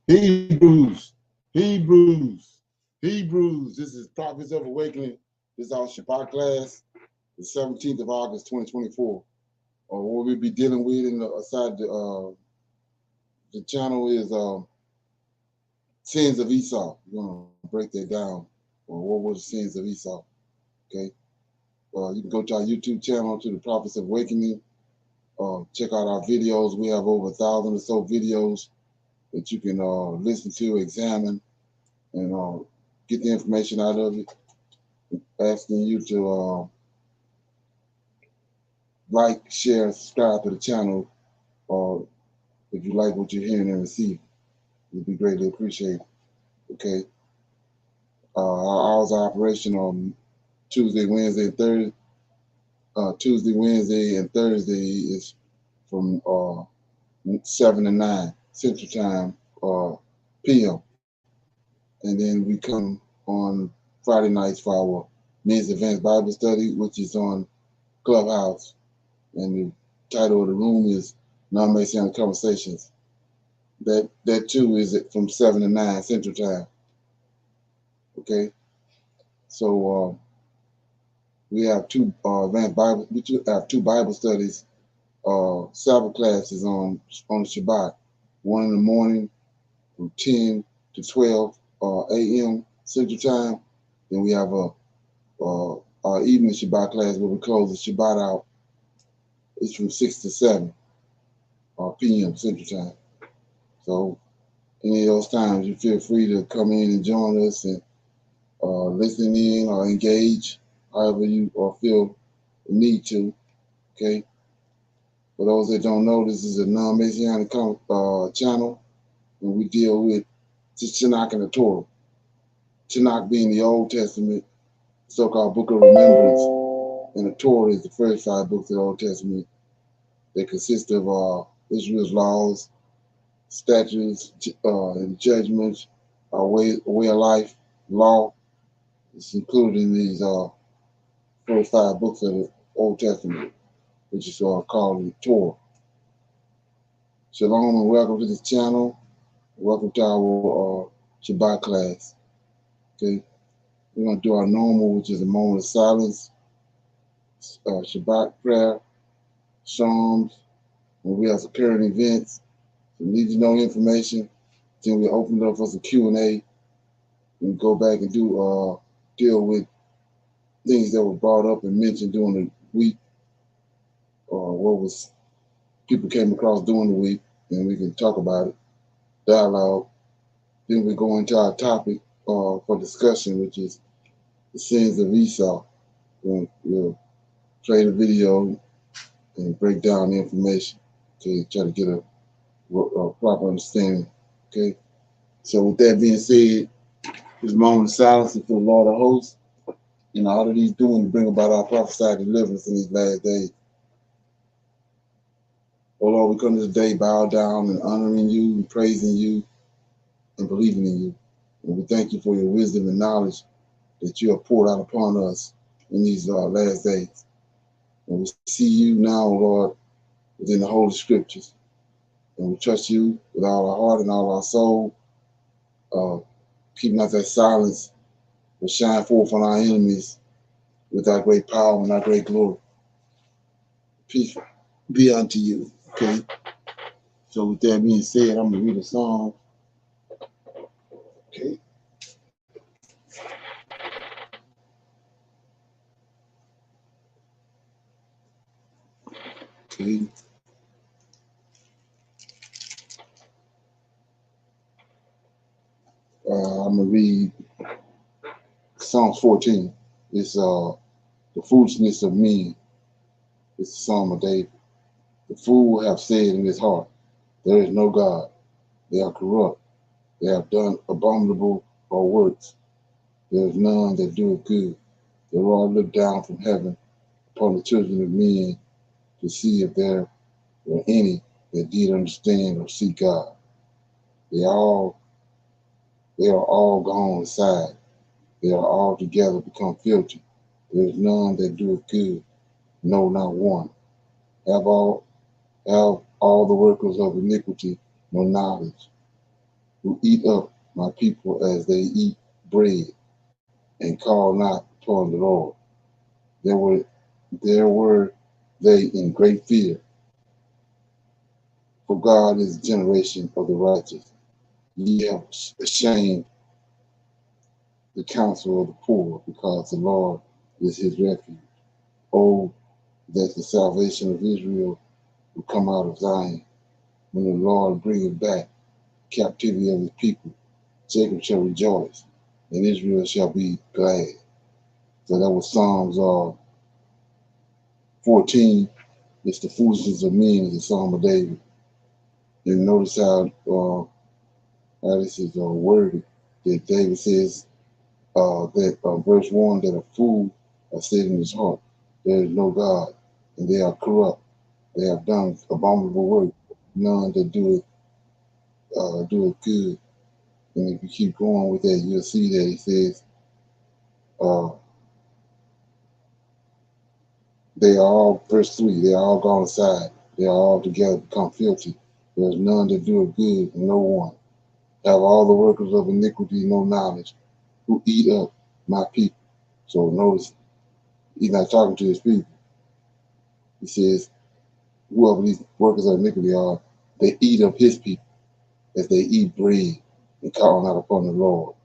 Hebrews, Hebrews, Hebrews. This is Prophets of Awakening. This is our Shabbat class, the 17th of August, 2024. What we'll be dealing with aside the channel is sins of Esau. We're going to break that down. What were the sins of Esau? Okay. You can go to our YouTube channel, to the Prophets of Awakening. Check out our videos. We have over 1,000 or so videos that you can listen to, examine, and get the information out of it. Asking you to like, share, subscribe to the channel if you like what you're hearing and receiving. It would be greatly appreciated. Okay. Our hours of operation on Tuesday, Wednesday, and Thursday. Tuesday, Wednesday, and Thursday is from 7 to 9 Central Time, PM. And then we come on Friday nights for our Men's Advanced Bible Study, which is on Clubhouse. And the title of the room is Non-Messianic Conversations. That too is from 7 to 9 Central Time. Okay. So we have two two Bible studies, Sabbath classes on Shabbat. One in the morning from 10 to 12 a.m. Central Time. Then we have our evening Shabbat class where we close the Shabbat out. It's from 6 to 7 p.m. Central Time. So any of those times, you feel free to come in and join us and listen in or engage, however you feel the need to. Okay. For those that don't know, this is a non-Messianic channel, and we deal with the Tanakh and the Torah. Tanakh being the Old Testament, so-called Book of Remembrance, and the Torah is the first 5 books of the Old Testament. They consist of Israel's laws, statutes, and judgments, way of life, law. It's included in these first 5 books of the Old Testament, which is called the Torah. Shalom and welcome to this channel. Welcome to our Shabbat class. Okay, we're going to do our normal, which is a moment of silence, Shabbat prayer, Psalms, and we have some current events, some need to know information. Then we open it up for some Q&A and go back and deal with things that were brought up and mentioned during the week, or what people came across during the week, and we can talk about it, dialogue. Then we go into our topic for discussion, which is the sins of Esau. We'll play the video and break down the information to try to get a proper understanding. Okay. So with that being said, this moment of silence is for the Lord of hosts, and all that he's doing to bring about our prophesied deliverance in these last days. Oh Lord, we come to today bow down and honoring you and praising you and believing in you. And we thank you for your wisdom and knowledge that you have poured out upon us in these last days. And we see you now, Lord, within the Holy Scriptures. And we trust you with all our heart and all our soul. Keeping us that silence will shine forth on our enemies with our great power and our great glory. Peace be unto you. Okay. So with that being said, I'm going to read a song. Okay. Okay. I'm going to read Psalm 14. It's the foolishness of men. It's the Psalm of David. The fool have said in his heart, there is no God. They are corrupt. They have done abominable works. There is none that doeth good. They will all look down from heaven upon the children of men to see if there were any that did understand or seek God. They all They are all gone aside. They are all together become filthy. There is none that doeth good, no, not one. Have all have all the workers of iniquity no knowledge, who eat up my people as they eat bread, and call not upon the Lord. There were there were they in great fear, for God is the generation of the righteous. Ye have ashamed the counsel of the poor, because the Lord is his refuge. Oh, that the salvation of Israel will come out of Zion. When the Lord bringeth back captivity of his people, Jacob shall rejoice, and Israel shall be glad. So that was Psalms 14. It's the foolishness of men, is the Psalm of David. And notice how this is worded. That David says that verse 1, that a fool has said in his heart, there is no God, and they are corrupt. They have done abominable work, none that do it good. And if you keep going with that, you'll see that he says, uh, they are all, verse 3, they are all gone aside. They are all together become filthy. There's none that do it good, no one. Have all the workers of iniquity no knowledge, who eat up my people. So notice, he's not talking to his people. He says, whoever these workers of iniquity are, they eat up his people as they eat bread and call not upon the Lord.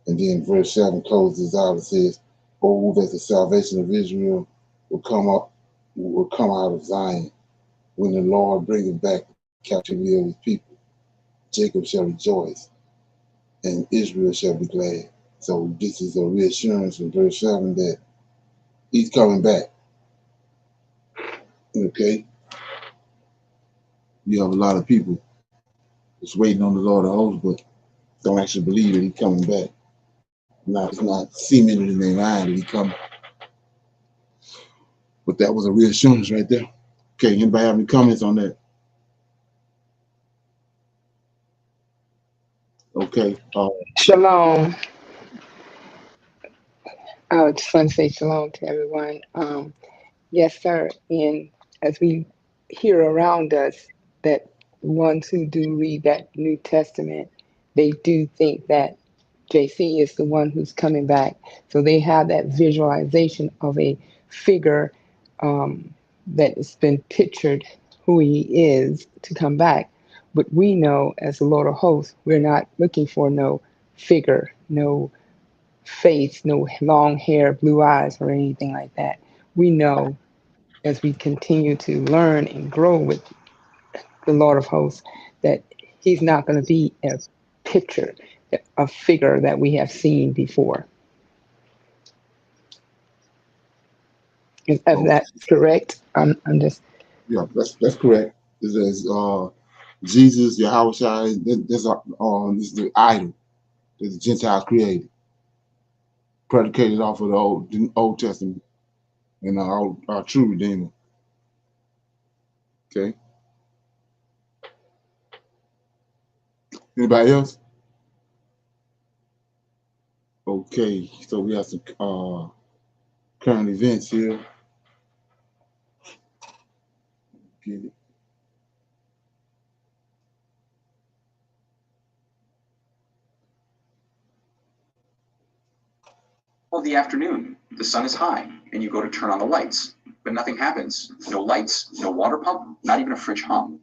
And then verse 7 closes out and says, oh, that the salvation of Israel will come out of Zion. When the Lord bringeth back the captivity of his people, Jacob shall rejoice, and Israel shall be glad. So this is a reassurance in verse 7 that he's coming back. Okay? You have a lot of people that's waiting on the Lord of hosts, but don't actually believe that he's coming back. It's not seemingly in their mind that he's coming. But that was a reassurance right there. Okay, anybody have any comments on that? Okay. Shalom. I just want to say shalom to everyone. Yes, sir. And as we hear around us that ones who do read that New Testament, they do think that JC is the one who's coming back. So they have that visualization of a figure that has been pictured who he is to come back. But we know, as the Lord of hosts, we're not looking for no figure, no face, no long hair, blue eyes, or anything like that. We know as we continue to learn and grow with the Lord of hosts that he's not going to be a picture, a figure that we have seen before. Is that correct? I'm just. Yeah, that's correct. This is Jesus, Yahweh, this is the idol that the Gentiles created, predicated off of the Old Testament and our true Redeemer. Okay. Anybody else? Okay, so we have some current events here. Get it. Well, the afternoon, the sun is high, and you go to turn on the lights, but nothing happens. No lights, no water pump, not even a fridge hum.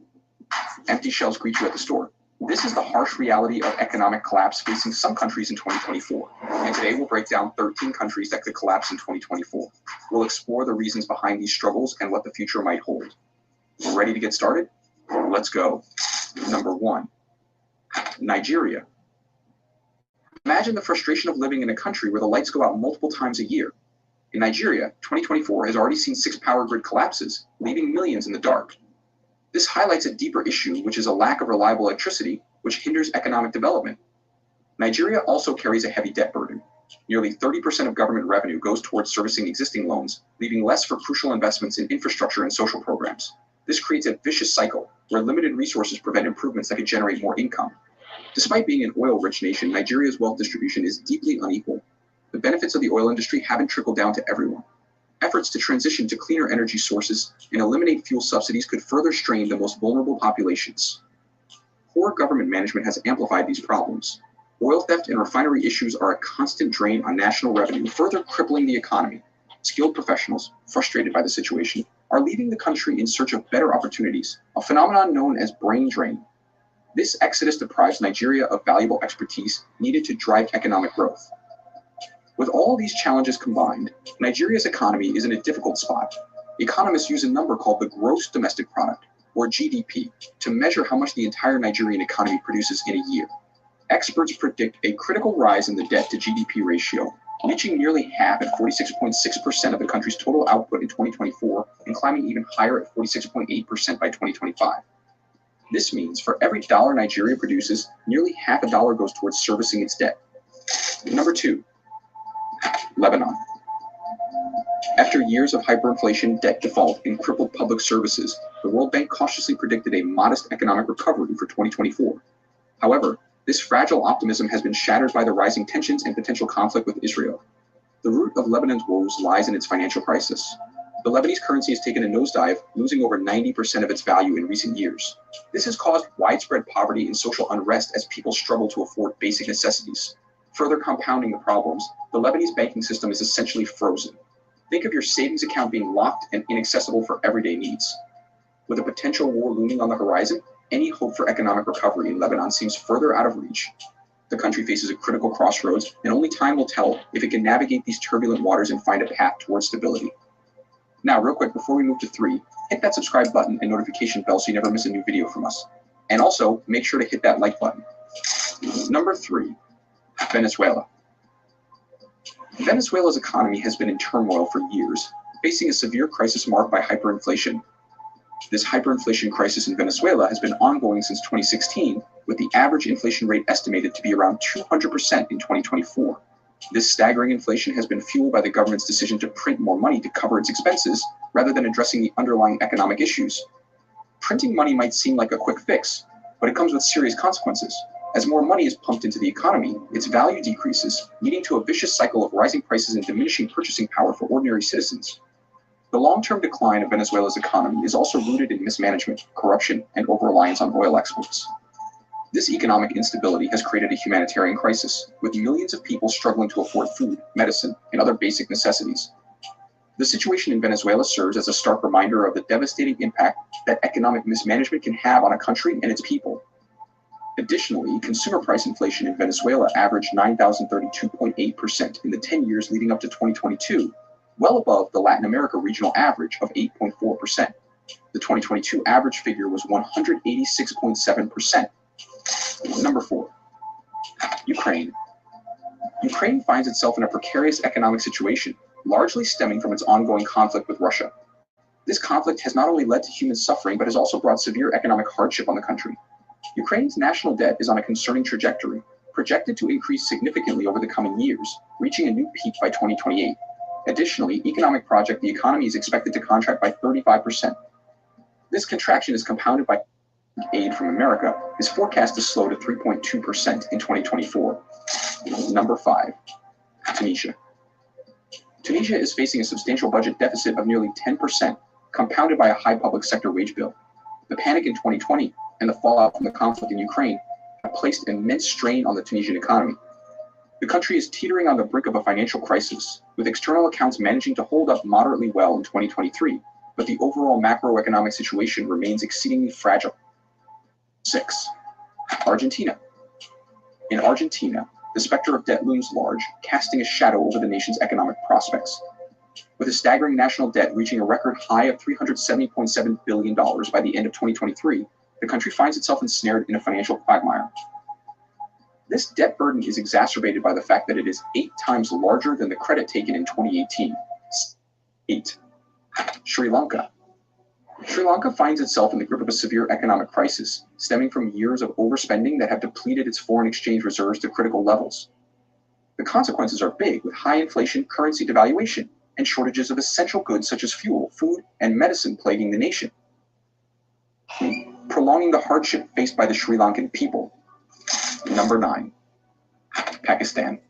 Empty shelves greet you at the store. This is the harsh reality of economic collapse facing some countries in 2024. And today we'll break down 13 countries that could collapse in 2024. We'll explore the reasons behind these struggles and what the future might hold. Ready to get started? Let's go. Number 1, Nigeria. Imagine the frustration of living in a country where the lights go out multiple times a year. In Nigeria, 2024 has already seen 6 power grid collapses, leaving millions in the dark. This highlights a deeper issue, which is a lack of reliable electricity, which hinders economic development. Nigeria also carries a heavy debt burden. Nearly 30% of government revenue goes towards servicing existing loans, leaving less for crucial investments in infrastructure and social programs. This creates a vicious cycle where limited resources prevent improvements that could generate more income. Despite being an oil-rich nation, Nigeria's wealth distribution is deeply unequal. The benefits of the oil industry haven't trickled down to everyone. Efforts to transition to cleaner energy sources and eliminate fuel subsidies could further strain the most vulnerable populations. Poor government management has amplified these problems. Oil theft and refinery issues are a constant drain on national revenue, further crippling the economy. Skilled professionals, frustrated by the situation, are leaving the country in search of better opportunities, a phenomenon known as brain drain. This exodus deprives Nigeria of valuable expertise needed to drive economic growth. With all these challenges combined, Nigeria's economy is in a difficult spot. Economists use a number called the gross domestic product, or GDP, to measure how much the entire Nigerian economy produces in a year. Experts predict a critical rise in the debt to GDP ratio, reaching nearly half at 46.6% of the country's total output in 2024 and climbing even higher at 46.8% by 2025. This means for every dollar Nigeria produces, nearly half a dollar goes towards servicing its debt. Number 2, Lebanon. After years of hyperinflation, debt default, and crippled public services, the World Bank cautiously predicted a modest economic recovery for 2024. However, this fragile optimism has been shattered by the rising tensions and potential conflict with Israel. The root of Lebanon's woes lies in its financial crisis. The Lebanese currency has taken a nosedive, losing over 90% of its value in recent years. This has caused widespread poverty and social unrest as people struggle to afford basic necessities. Further compounding the problems, the Lebanese banking system is essentially frozen. Think of your savings account being locked and inaccessible for everyday needs. With a potential war looming on the horizon, any hope for economic recovery in Lebanon seems further out of reach. The country faces a critical crossroads, and only time will tell if it can navigate these turbulent waters and find a path towards stability. Now, real quick, before we move to 3, hit that subscribe button and notification bell so you never miss a new video from us. And also, make sure to hit that like button. Number 3, Venezuela. Venezuela's economy has been in turmoil for years, facing a severe crisis marked by hyperinflation. This hyperinflation crisis in Venezuela has been ongoing since 2016, with the average inflation rate estimated to be around 200% in 2024. This staggering inflation has been fueled by the government's decision to print more money to cover its expenses, rather than addressing the underlying economic issues. Printing money might seem like a quick fix, but it comes with serious consequences. As more money is pumped into the economy, its value decreases, leading to a vicious cycle of rising prices and diminishing purchasing power for ordinary citizens. The long-term decline of Venezuela's economy is also rooted in mismanagement, corruption, and over-reliance on oil exports. This economic instability has created a humanitarian crisis, with millions of people struggling to afford food, medicine, and other basic necessities. The situation in Venezuela serves as a stark reminder of the devastating impact that economic mismanagement can have on a country and its people. Additionally, consumer price inflation in Venezuela averaged 9,032.8% in the 10 years leading up to 2022, well above the Latin America regional average of 8.4%. The 2022 average figure was 186.7%. Number 4, Ukraine. Ukraine finds itself in a precarious economic situation, largely stemming from its ongoing conflict with Russia. This conflict has not only led to human suffering, but has also brought severe economic hardship on the country. Ukraine's national debt is on a concerning trajectory, projected to increase significantly over the coming years, reaching a new peak by 2028. Additionally, economic project the economy is expected to contract by 35%. This contraction is compounded by aid from America, is forecast to slow to 3.2% in 2024. Number 5, Tunisia. Tunisia is facing a substantial budget deficit of nearly 10%, compounded by a high public sector wage bill. The panic in 2020 and the fallout from the conflict in Ukraine have placed immense strain on the Tunisian economy. The country is teetering on the brink of a financial crisis, with external accounts managing to hold up moderately well in 2023, but the overall macroeconomic situation remains exceedingly fragile. 6, Argentina. In Argentina, the specter of debt looms large, casting a shadow over the nation's economic prospects. With a staggering national debt reaching a record high of $370.7 billion by the end of 2023, the country finds itself ensnared in a financial quagmire. This debt burden is exacerbated by the fact that it is 8 times larger than the credit taken in 2018. 8, Sri Lanka. Sri Lanka finds itself in the grip of a severe economic crisis, stemming from years of overspending that have depleted its foreign exchange reserves to critical levels. The consequences are big, with high inflation, currency devaluation, and shortages of essential goods such as fuel, food, and medicine plaguing the nation, prolonging the hardship faced by the Sri Lankan people. Number 9, Pakistan.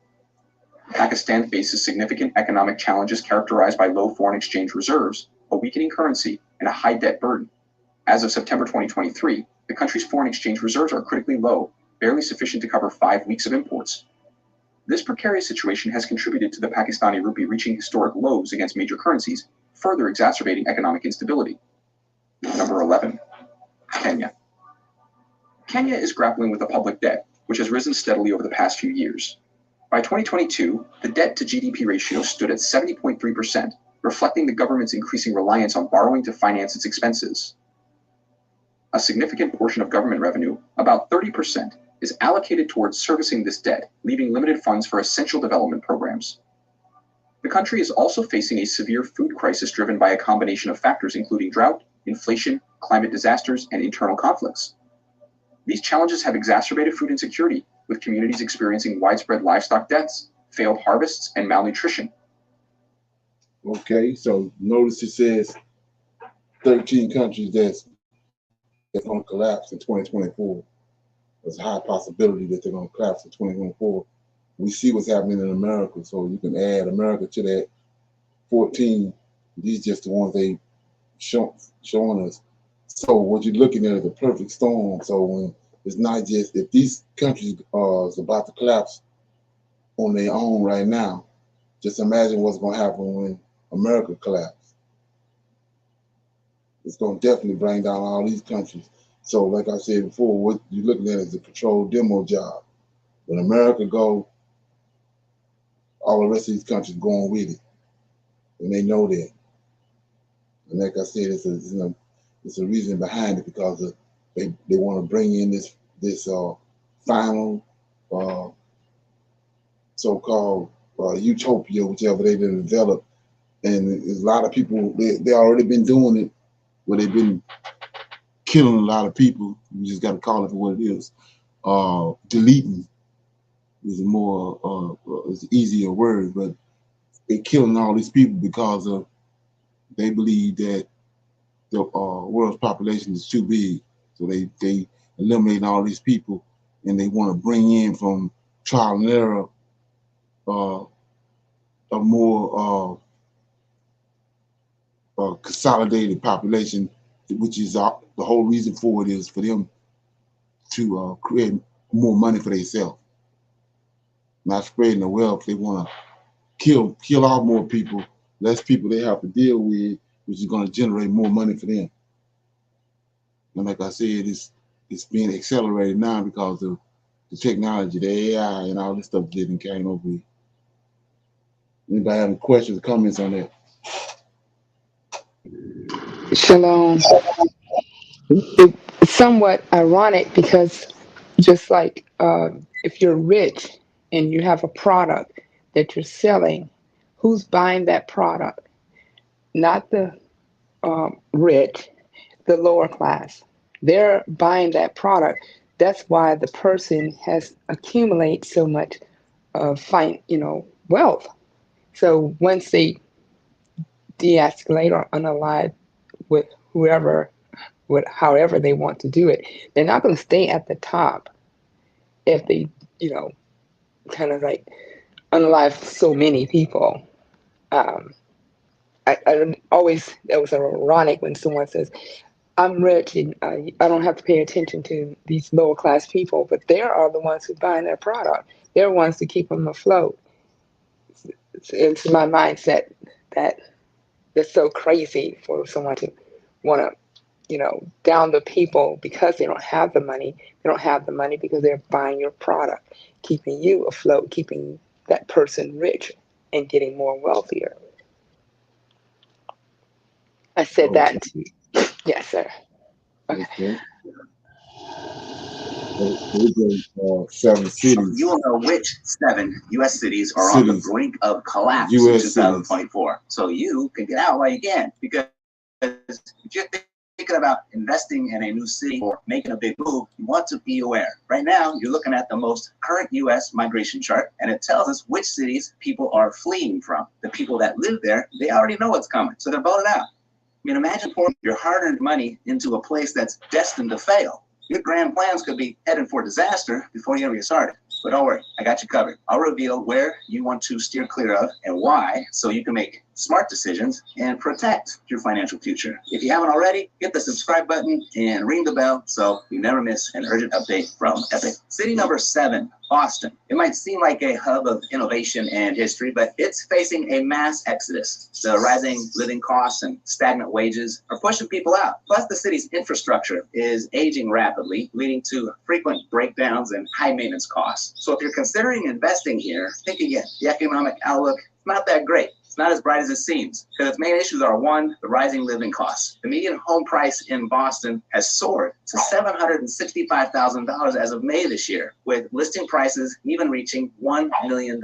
Pakistan faces significant economic challenges characterized by low foreign exchange reserves, a weakening currency, and a high debt burden. As of September 2023, the country's foreign exchange reserves are critically low, barely sufficient to cover 5 weeks of imports. This precarious situation has contributed to the Pakistani rupee reaching historic lows against major currencies, further exacerbating economic instability. Number 11, Kenya. Kenya is grappling with a public debt, which has risen steadily over the past few years. By 2022, the debt to GDP ratio stood at 70.3%, reflecting the government's increasing reliance on borrowing to finance its expenses. A significant portion of government revenue, about 30%, is allocated towards servicing this debt, leaving limited funds for essential development programs. The country is also facing a severe food crisis driven by a combination of factors including drought, inflation, climate disasters, and internal conflicts. These challenges have exacerbated food insecurity, with communities experiencing widespread livestock deaths, failed harvests, and malnutrition. Okay, so notice it says 13 countries that's going to collapse in 2024. There's a high possibility that they're going to collapse in 2024. We see what's happening in America, so you can add America to that 14. These just the ones they showing us. So what you're looking at is a perfect storm. So when it's not just if these countries is about to collapse on their own right now, just imagine what's going to happen when America collapses. It's going to definitely bring down all these countries. So like I said before, what you're looking at is a controlled demo job. When America go, all the rest of these countries going with it, and they know that. And like I said, it's a reason behind it because they want to bring in this final so-called utopia, whichever they didn't develop. And there's a lot of people they already been doing it, where they've been killing a lot of people. You just got to call it for what it is. Deleting is a more is an easier word, but they're killing all these people because of they believe that the world's population is too big, so they eliminate all these people, and they want to bring in from trial and error a more consolidated population, which is the whole reason for it is for them to create more money for themselves, not spreading the wealth. They want to kill off more people, less people they have to deal with, which is going to generate more money for them. And like I said, it's being accelerated now because of the technology, the AI, and all this stuff that came over with. Anybody have any questions or comments on that? Shalom. It's somewhat ironic because just like if you're rich and you have a product that you're selling, who's buying that product? Not the rich, the lower class. They're buying that product. That's why the person has accumulated so much wealth. So once they de-escalate or unalive with whoever, with however they want to do it, they're not going to stay at the top if they, kind of like unalive so many people. Um, I always, that was ironic when someone says, I'm rich and I don't have to pay attention to these lower class people, but they are the ones who buy their product. They're the ones to keep them afloat. It's my mindset that it's so crazy for someone to want to, down the people because they don't have the money. They don't have the money because they're buying your product, keeping you afloat, keeping that person rich and getting more wealthier. I said Okay. that to you. Yes, sir. Okay. Okay. Seven cities. You will know which 7 U.S. cities are on the brink of collapse in US 2024. So you can get out while you can, because if you're thinking about investing in a new city or making a big move, you want to be aware. Right now, you're looking at the most current U.S. migration chart, and it tells us which cities people are fleeing from. The people that live there, they already know what's coming, so they're voted out. I mean, imagine pouring your hard-earned money into a place that's destined to fail. Your grand plans could be heading for disaster before you ever get started. But don't worry, I got you covered. I'll reveal where you want to steer clear of and why, so you can make smart decisions and protect your financial future. If you haven't already, hit the subscribe button and ring the bell so you never miss an urgent update from Epic. City number 7, Boston. It might seem like a hub of innovation and history, but it's facing a mass exodus. The rising living costs and stagnant wages are pushing people out. Plus, the city's infrastructure is aging rapidly, leading to frequent breakdowns and high maintenance costs. So if you're considering investing here, think again. The economic outlook is not that great. It's not as bright as it seems, because its main issues are: 1, the rising living costs. The median home price in Boston has soared to $765,000 as of May this year, with listing prices even reaching $1 million.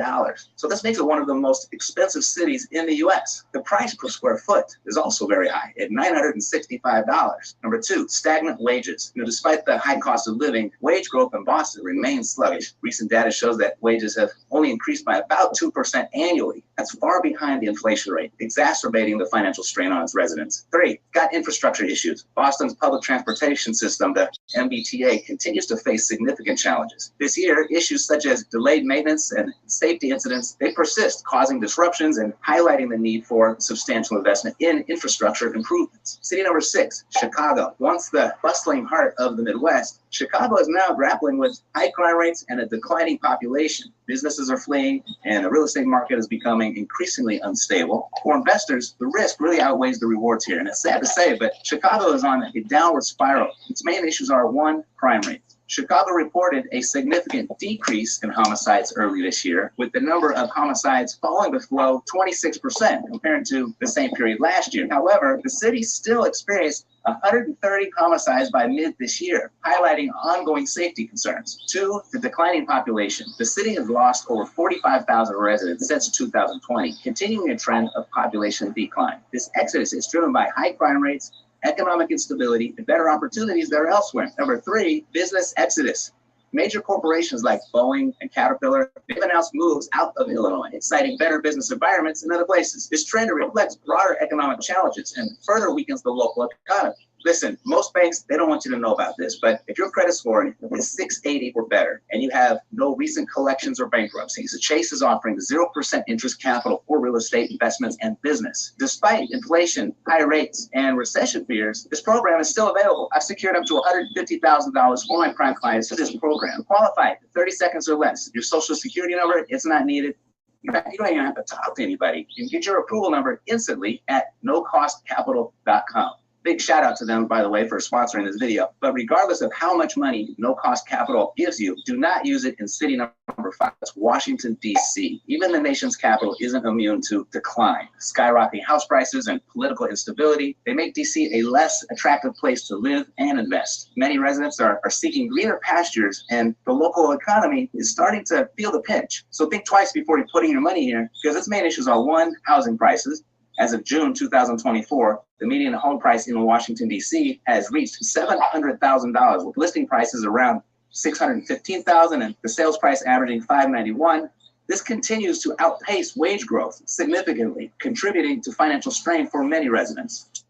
So this makes it one of the most expensive cities in the U.S. The price per square foot is also very high at $965. Number 2, stagnant wages. Despite the high cost of living, wage growth in Boston remains sluggish. Recent data shows that wages have only increased by about 2% annually. That's far behind the inflation rate, exacerbating the financial strain on its residents. 3, got infrastructure issues. Boston's public transportation system, the MBTA, continues to face significant challenges. This year, issues such as delayed maintenance and safety incidents, they persist, causing disruptions and highlighting the need for substantial investment in infrastructure improvements. City number 6, Chicago. Once the bustling heart of the Midwest, Chicago is now grappling with high crime rates and a declining population. Businesses are fleeing, and the real estate market is becoming increasingly unstable. For investors, the risk really outweighs the rewards here. And it's sad to say, but Chicago is on a downward spiral. Its main issues are: 1, crime rate. Chicago reported a significant decrease in homicides early this year, with the number of homicides falling below 26% compared to the same period last year. However, the city still experienced 130 homicides by mid this year, highlighting ongoing safety concerns. 2, the declining population. The city has lost over 45,000 residents since 2020, continuing a trend of population decline. This exodus is driven by high crime rates, economic instability, and better opportunities that are elsewhere. Number 3, business exodus. Major corporations like Boeing and Caterpillar, they've announced moves out of Illinois, citing better business environments in other places. This trend reflects broader economic challenges and further weakens the local economy. Listen, most banks, they don't want you to know about this, but if your credit score is 680 or better and you have no recent collections or bankruptcies, Chase is offering 0% interest capital for real estate investments and business. Despite inflation, high rates, and recession fears, this program is still available. I've secured up to $150,000 for my prime clients through this program. Qualified, 30 seconds or less. Your social security number, it's not needed. In fact, you don't even have to talk to anybody. You can get your approval number instantly at nocostcapital.com. Big shout out to them, by the way, for sponsoring this video. But regardless of how much money No Cost Capital gives you, do not use it in city number 5. That's Washington, D.C. Even the nation's capital isn't immune to decline. Skyrocketing house prices and political instability, they make D.C. a less attractive place to live and invest. Many residents are seeking greener pastures, and the local economy is starting to feel the pinch. So think twice before you're putting your money here, because its main issues are: 1, housing prices. As of June 2024, the median home price in Washington, D.C. has reached $700,000, with listing prices around $615,000 and the sales price averaging $591,000. This continues to outpace wage growth significantly, contributing to financial strain for many residents.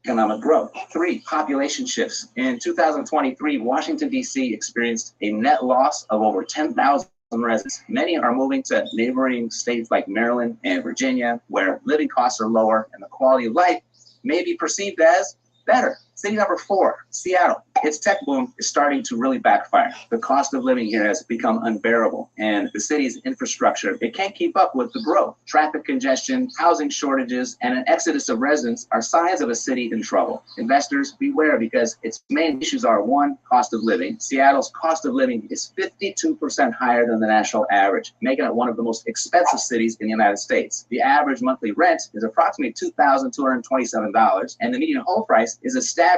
Economic growth. 3, population shifts. In 2023, Washington, D.C. experienced a net loss of over 10,000 residents. Many are moving to neighboring states like Maryland and Virginia, where living costs are lower and the quality of life may be perceived as better. City number 4, Seattle. Its tech boom is starting to really backfire. The cost of living here has become unbearable, and the city's infrastructure, it can't keep up with the growth. Traffic congestion, housing shortages, and an exodus of residents are signs of a city in trouble. Investors, beware, because its main issues are: 1, cost of living. Seattle's cost of living is 52% higher than the national average, making it one of the most expensive cities in the United States. The average monthly rent is approximately $2,227, and the median home price is a staggering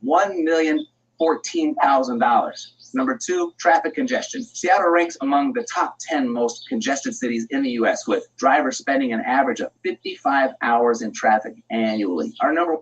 $1,014,000. Number 2, traffic congestion. Seattle ranks among the top 10 most congested cities in the U.S., with drivers spending an average of 55 hours in traffic annually. Our number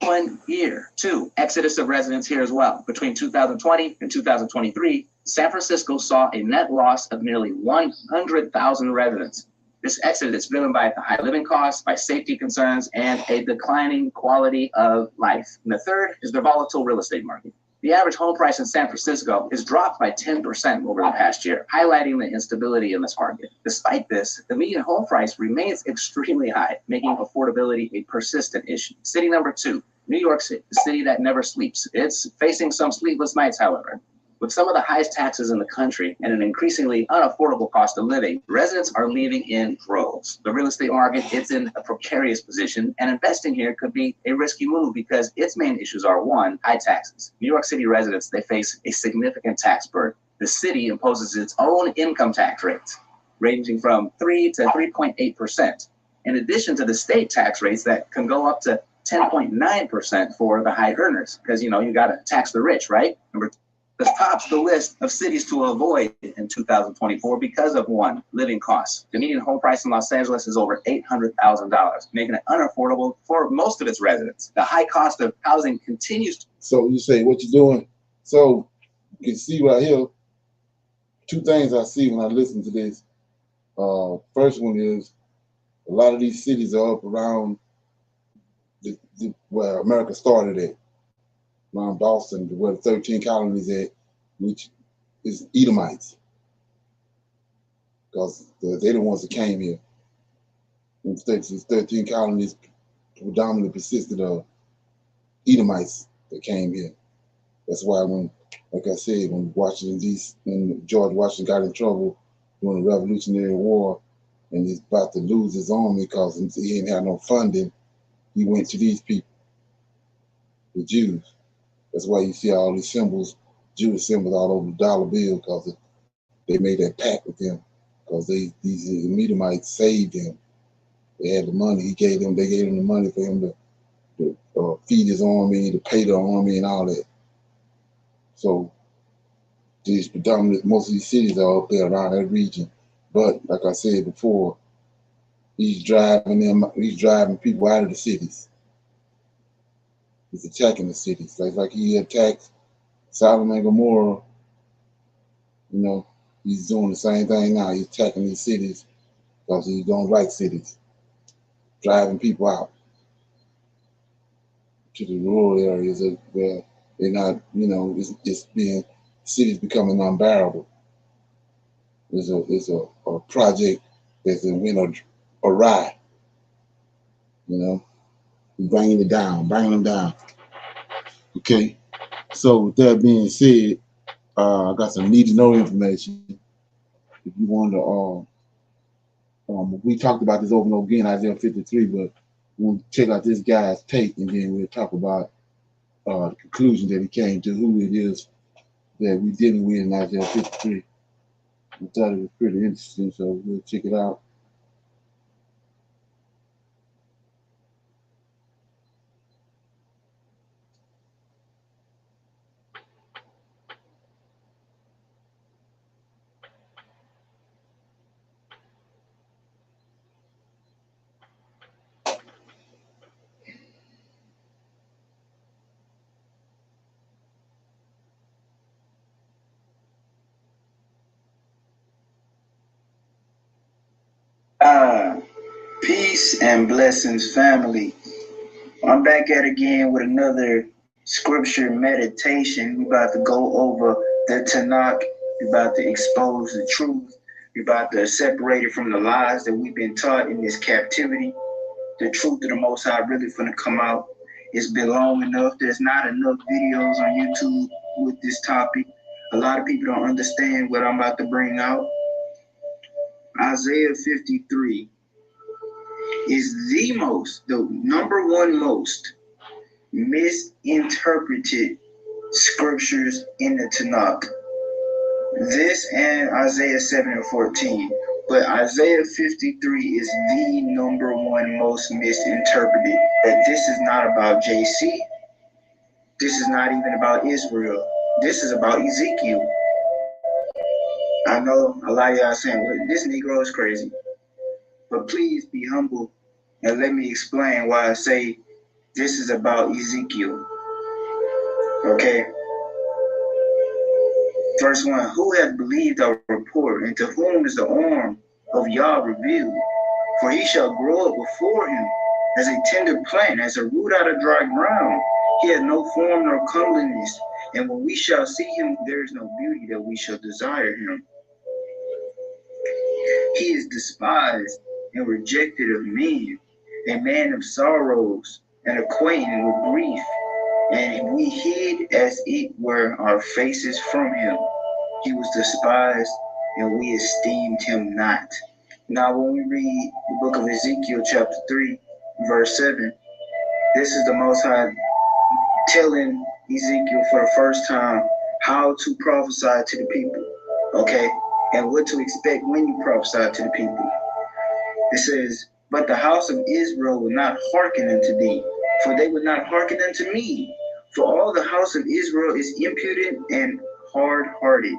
1 year. 2, exodus of residents here as well. Between 2020 and 2023, San Francisco saw a net loss of nearly 100,000 residents. This exodus is driven by the high living costs, by safety concerns, and a declining quality of life. And the 3rd is the volatile real estate market. The average home price in San Francisco is dropped by 10% over the past year, highlighting the instability in this market. Despite this, the median home price remains extremely high, making affordability a persistent issue. City number 2, New York City, the city that never sleeps. It's facing some sleepless nights, however. With some of the highest taxes in the country and an increasingly unaffordable cost of living, residents are leaving in droves. The real estate market, it's in a precarious position, and investing here could be a risky move because its main issues are: 1, high taxes. New York City residents, they face a significant tax burden. The city imposes its own income tax rates, ranging from 3 to 3.8%, in addition to the state tax rates that can go up to 10.9% for the high earners, because, you got to tax the rich, right? Number this tops the list of cities to avoid in 2024 because of: 1, living costs. The median home price in Los Angeles is over $800,000, making it unaffordable for most of its residents. The high cost of housing continues to... So you say, what you doing? So you can see right here, 2 things I see when I listen to this. First one is a lot of these cities are up around where America started at, around Boston, where the 13 colonies at, which is Edomites, because they're the ones that came here. In the 13 colonies predominantly consisted of Edomites that came here. That's why when, like I said, when George Washington got in trouble during the Revolutionary War and he's about to lose his army because he didn't have no funding, he went to these people, the Jews. That's why you see all these symbols, Jewish symbols all over the dollar bill, because they made that pact with them, because these Edomites saved him. They had the money. They gave him the money for him to feed his army, to pay the army and all that. So most of these cities are up there around that region. But like I said before, he's driving people out of the cities. He's attacking the cities. Like he attacked Sodom and Gomorrah. He's doing the same thing now. He's attacking these cities because he don't like cities. Driving people out to the rural areas where they're not, cities becoming unbearable. It's a project that's went awry. Bringing them down. Okay. So with that being said, I got some need to know information. If you want to, we talked about this over and over again, Isaiah 53, but we'll check out this guy's take, and then we'll talk about the conclusion that he came to, who it is that we're dealing with in Isaiah 53. I thought it was pretty interesting, so we'll check it out. Peace and blessings, family. I'm back at it again with another scripture meditation. We're about to go over the Tanakh. We're about to expose the truth. We're about to separate it from the lies that we've been taught in this captivity. The truth of the Most High really finna come out. It's been long enough. There's not enough videos on YouTube with this topic. A lot of people don't understand what I'm about to bring out. Isaiah 53 is the number one most misinterpreted scriptures in the Tanakh. This and Isaiah 7 and 14. But Isaiah 53 is the number one most misinterpreted. That this is not about JC. This is not even about Israel. This is about Ezekiel. I know a lot of y'all saying, well, this Negro is crazy. But please be humble and let me explain why I say this is about Ezekiel. Okay. Verse 1, who hath believed our report, and to whom is the arm of Yah revealed? For he shall grow up before him as a tender plant, as a root out of dry ground. He had no form nor comeliness, And when we shall see him, there is no beauty that we shall desire him. He is despised and rejected of men, a man of sorrows and acquainted with grief. And we hid as it were our faces from him. He was despised, and we esteemed him not. Now, when we read the book of Ezekiel, chapter 3, verse 7, this is the Most High telling Ezekiel for the first time how to prophesy to the people, okay? And what to expect when you prophesy to the people. It says, but the house of Israel will not hearken unto thee, for they would not hearken unto me. For all the house of Israel is impudent and hard-hearted.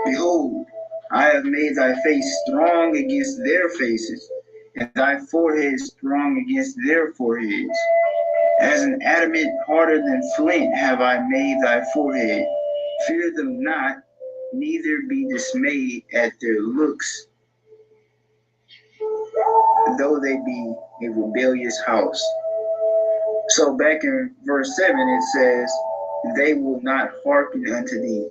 Behold, I have made thy face strong against their faces, and thy forehead strong against their foreheads. As an adamant harder than flint have I made thy forehead. Fear them not, neither be dismayed at their looks, though they be a rebellious house. So back in verse 7 it says, they will not hearken unto thee.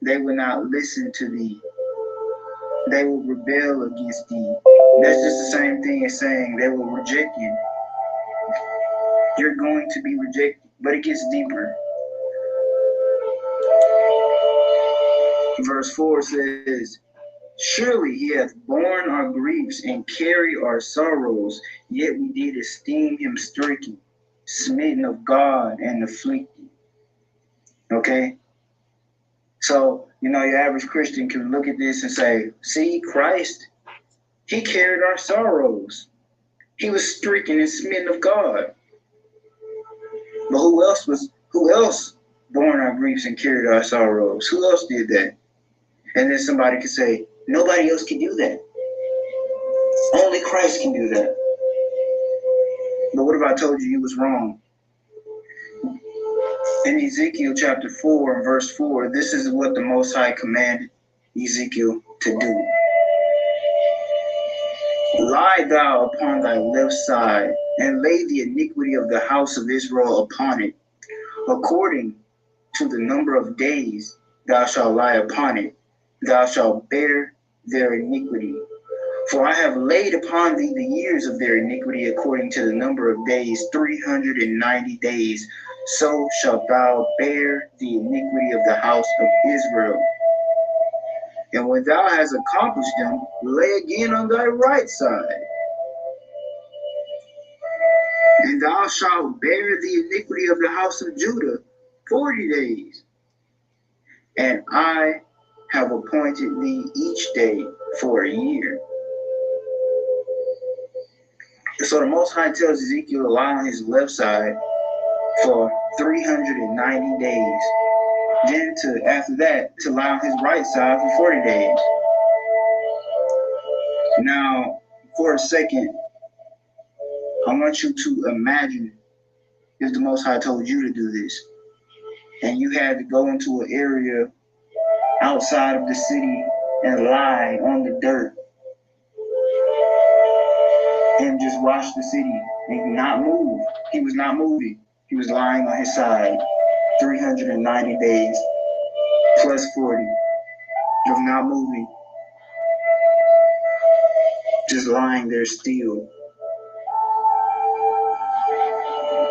They will not listen to thee. They will rebel against thee. That's just the same thing as saying they will reject you. You're going to be rejected, but it gets deeper. Verse 4 says, surely he hath borne our griefs and carried our sorrows, yet we did esteem him stricken, smitten of God, and afflicted. Okay? So, your average Christian can look at this and say, see, Christ, he carried our sorrows. He was stricken and smitten of God. But who else borne our griefs and carried our sorrows? Who else did that? And then somebody could say, nobody else can do that. Only Christ can do that. But what if I told you was wrong? In Ezekiel chapter 4 and verse 4, this is what the Most High commanded Ezekiel to do. Lie thou upon thy left side, and lay the iniquity of the house of Israel upon it. According to the number of days thou shalt lie upon it, thou shalt bear their iniquity. For I have laid upon thee the years of their iniquity according to the number of days, 390 days. So shalt thou bear the iniquity of the house of Israel. And when thou hast accomplished them, lay again on thy right side. And thou shalt bear the iniquity of the house of Judah 40 days. And I have appointed thee each day for a year. So the Most High tells Ezekiel to lie on his left side for 390 days. Then after that, to lie on his right side for 40 days. Now, for a second, I want you to imagine if the Most High told you to do this, and you had to go into an area outside of the city and lie on the dirt and just watch the city and not move. He was not moving. He was lying on his side 390 days plus 40 of not moving, just lying there still.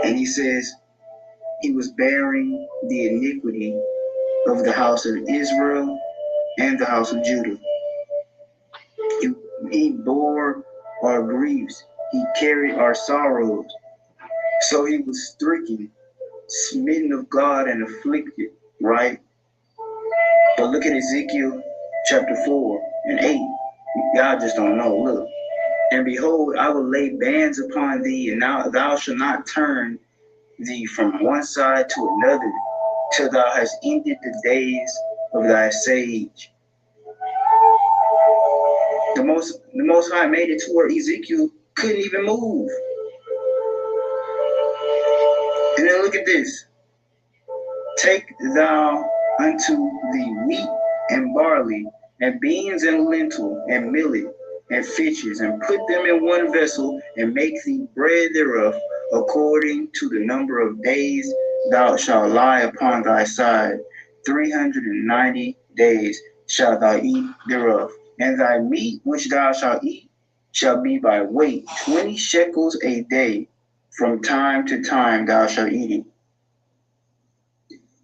And he says he was bearing the iniquity of the house of Israel and the house of Judah. He bore our griefs. He carried our sorrows. So he was stricken, smitten of God, and afflicted, right? But look at Ezekiel chapter 4 and 8. Y'all just don't know. Look. And behold, I will lay bands upon thee, and thou shalt not turn thee from one side to another, till thou hast ended the days of thy sage. The Most High made it to where Ezekiel couldn't even move. And then look at this. Take thou unto thee wheat and barley, and beans and lentil, and millet, and fishes, and put them in one vessel, and make thee bread thereof, according to the number of days thou shalt lie upon thy side. 390 days shalt thou eat thereof. And thy meat which thou shalt eat shall be by weight, 20 shekels a day. From time to time thou shalt eat it.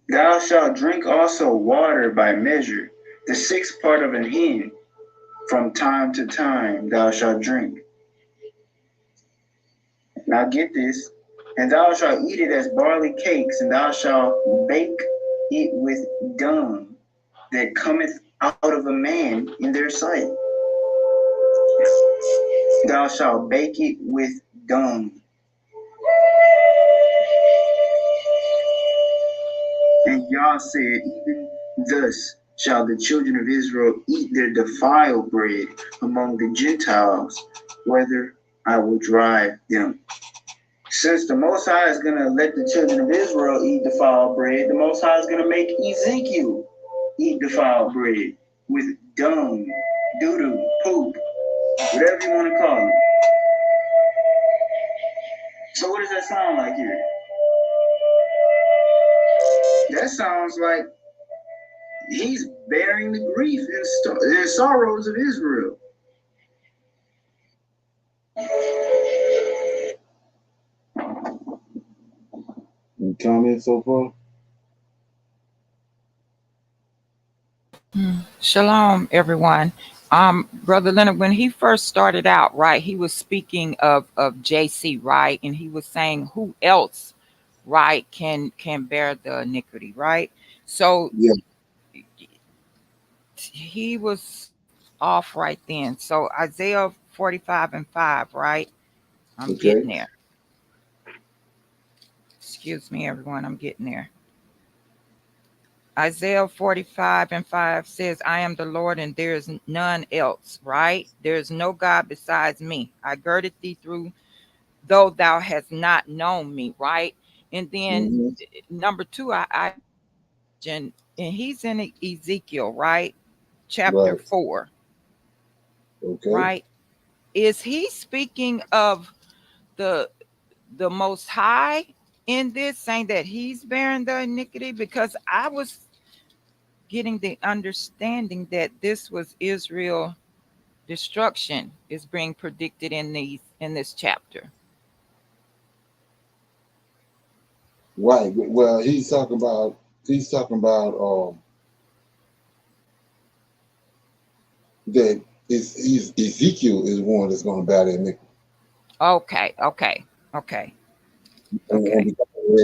Thou shalt drink also water by measure, the sixth part of an hin. From time to time thou shalt drink. Now get this. And thou shalt eat it as barley cakes, and thou shalt bake it with dung that cometh out of a man in their sight. Thou shalt bake it with dung. And Yah said, even thus shall the children of Israel eat their defiled bread among the Gentiles, whether I will drive them. Since the Most High is going to let the children of Israel eat defiled bread, the Most High is going to make Ezekiel eat defiled bread with dung, doo-doo, poop, whatever you want to call it. So what does that sound like here? That sounds like he's bearing the grief and sorrows of Israel. Any comments so far? Shalom, everyone. Brother Leonard, when he first started out, right, he was speaking of JC, right, and he was saying who else, right, can bear the iniquity, right? So Yeah. he was off right then. So Isaiah 45:5, right? I'm Okay. getting there. Excuse me, everyone. I'm getting there. Isaiah 45:5 says, I am the Lord and there is none else, right? There is no God besides me. I girded thee through, though thou hast not known me, right? And then number 2, I and he's in Ezekiel, right? Chapter Right. 4, Okay. right? Is he speaking of the Most High in this, saying that he's bearing the iniquity? Because I was getting the understanding that this was Israel destruction is being predicted in this chapter. Right. Well, he's talking about that he's Ezekiel is one that's going to bear that iniquity. Okay. And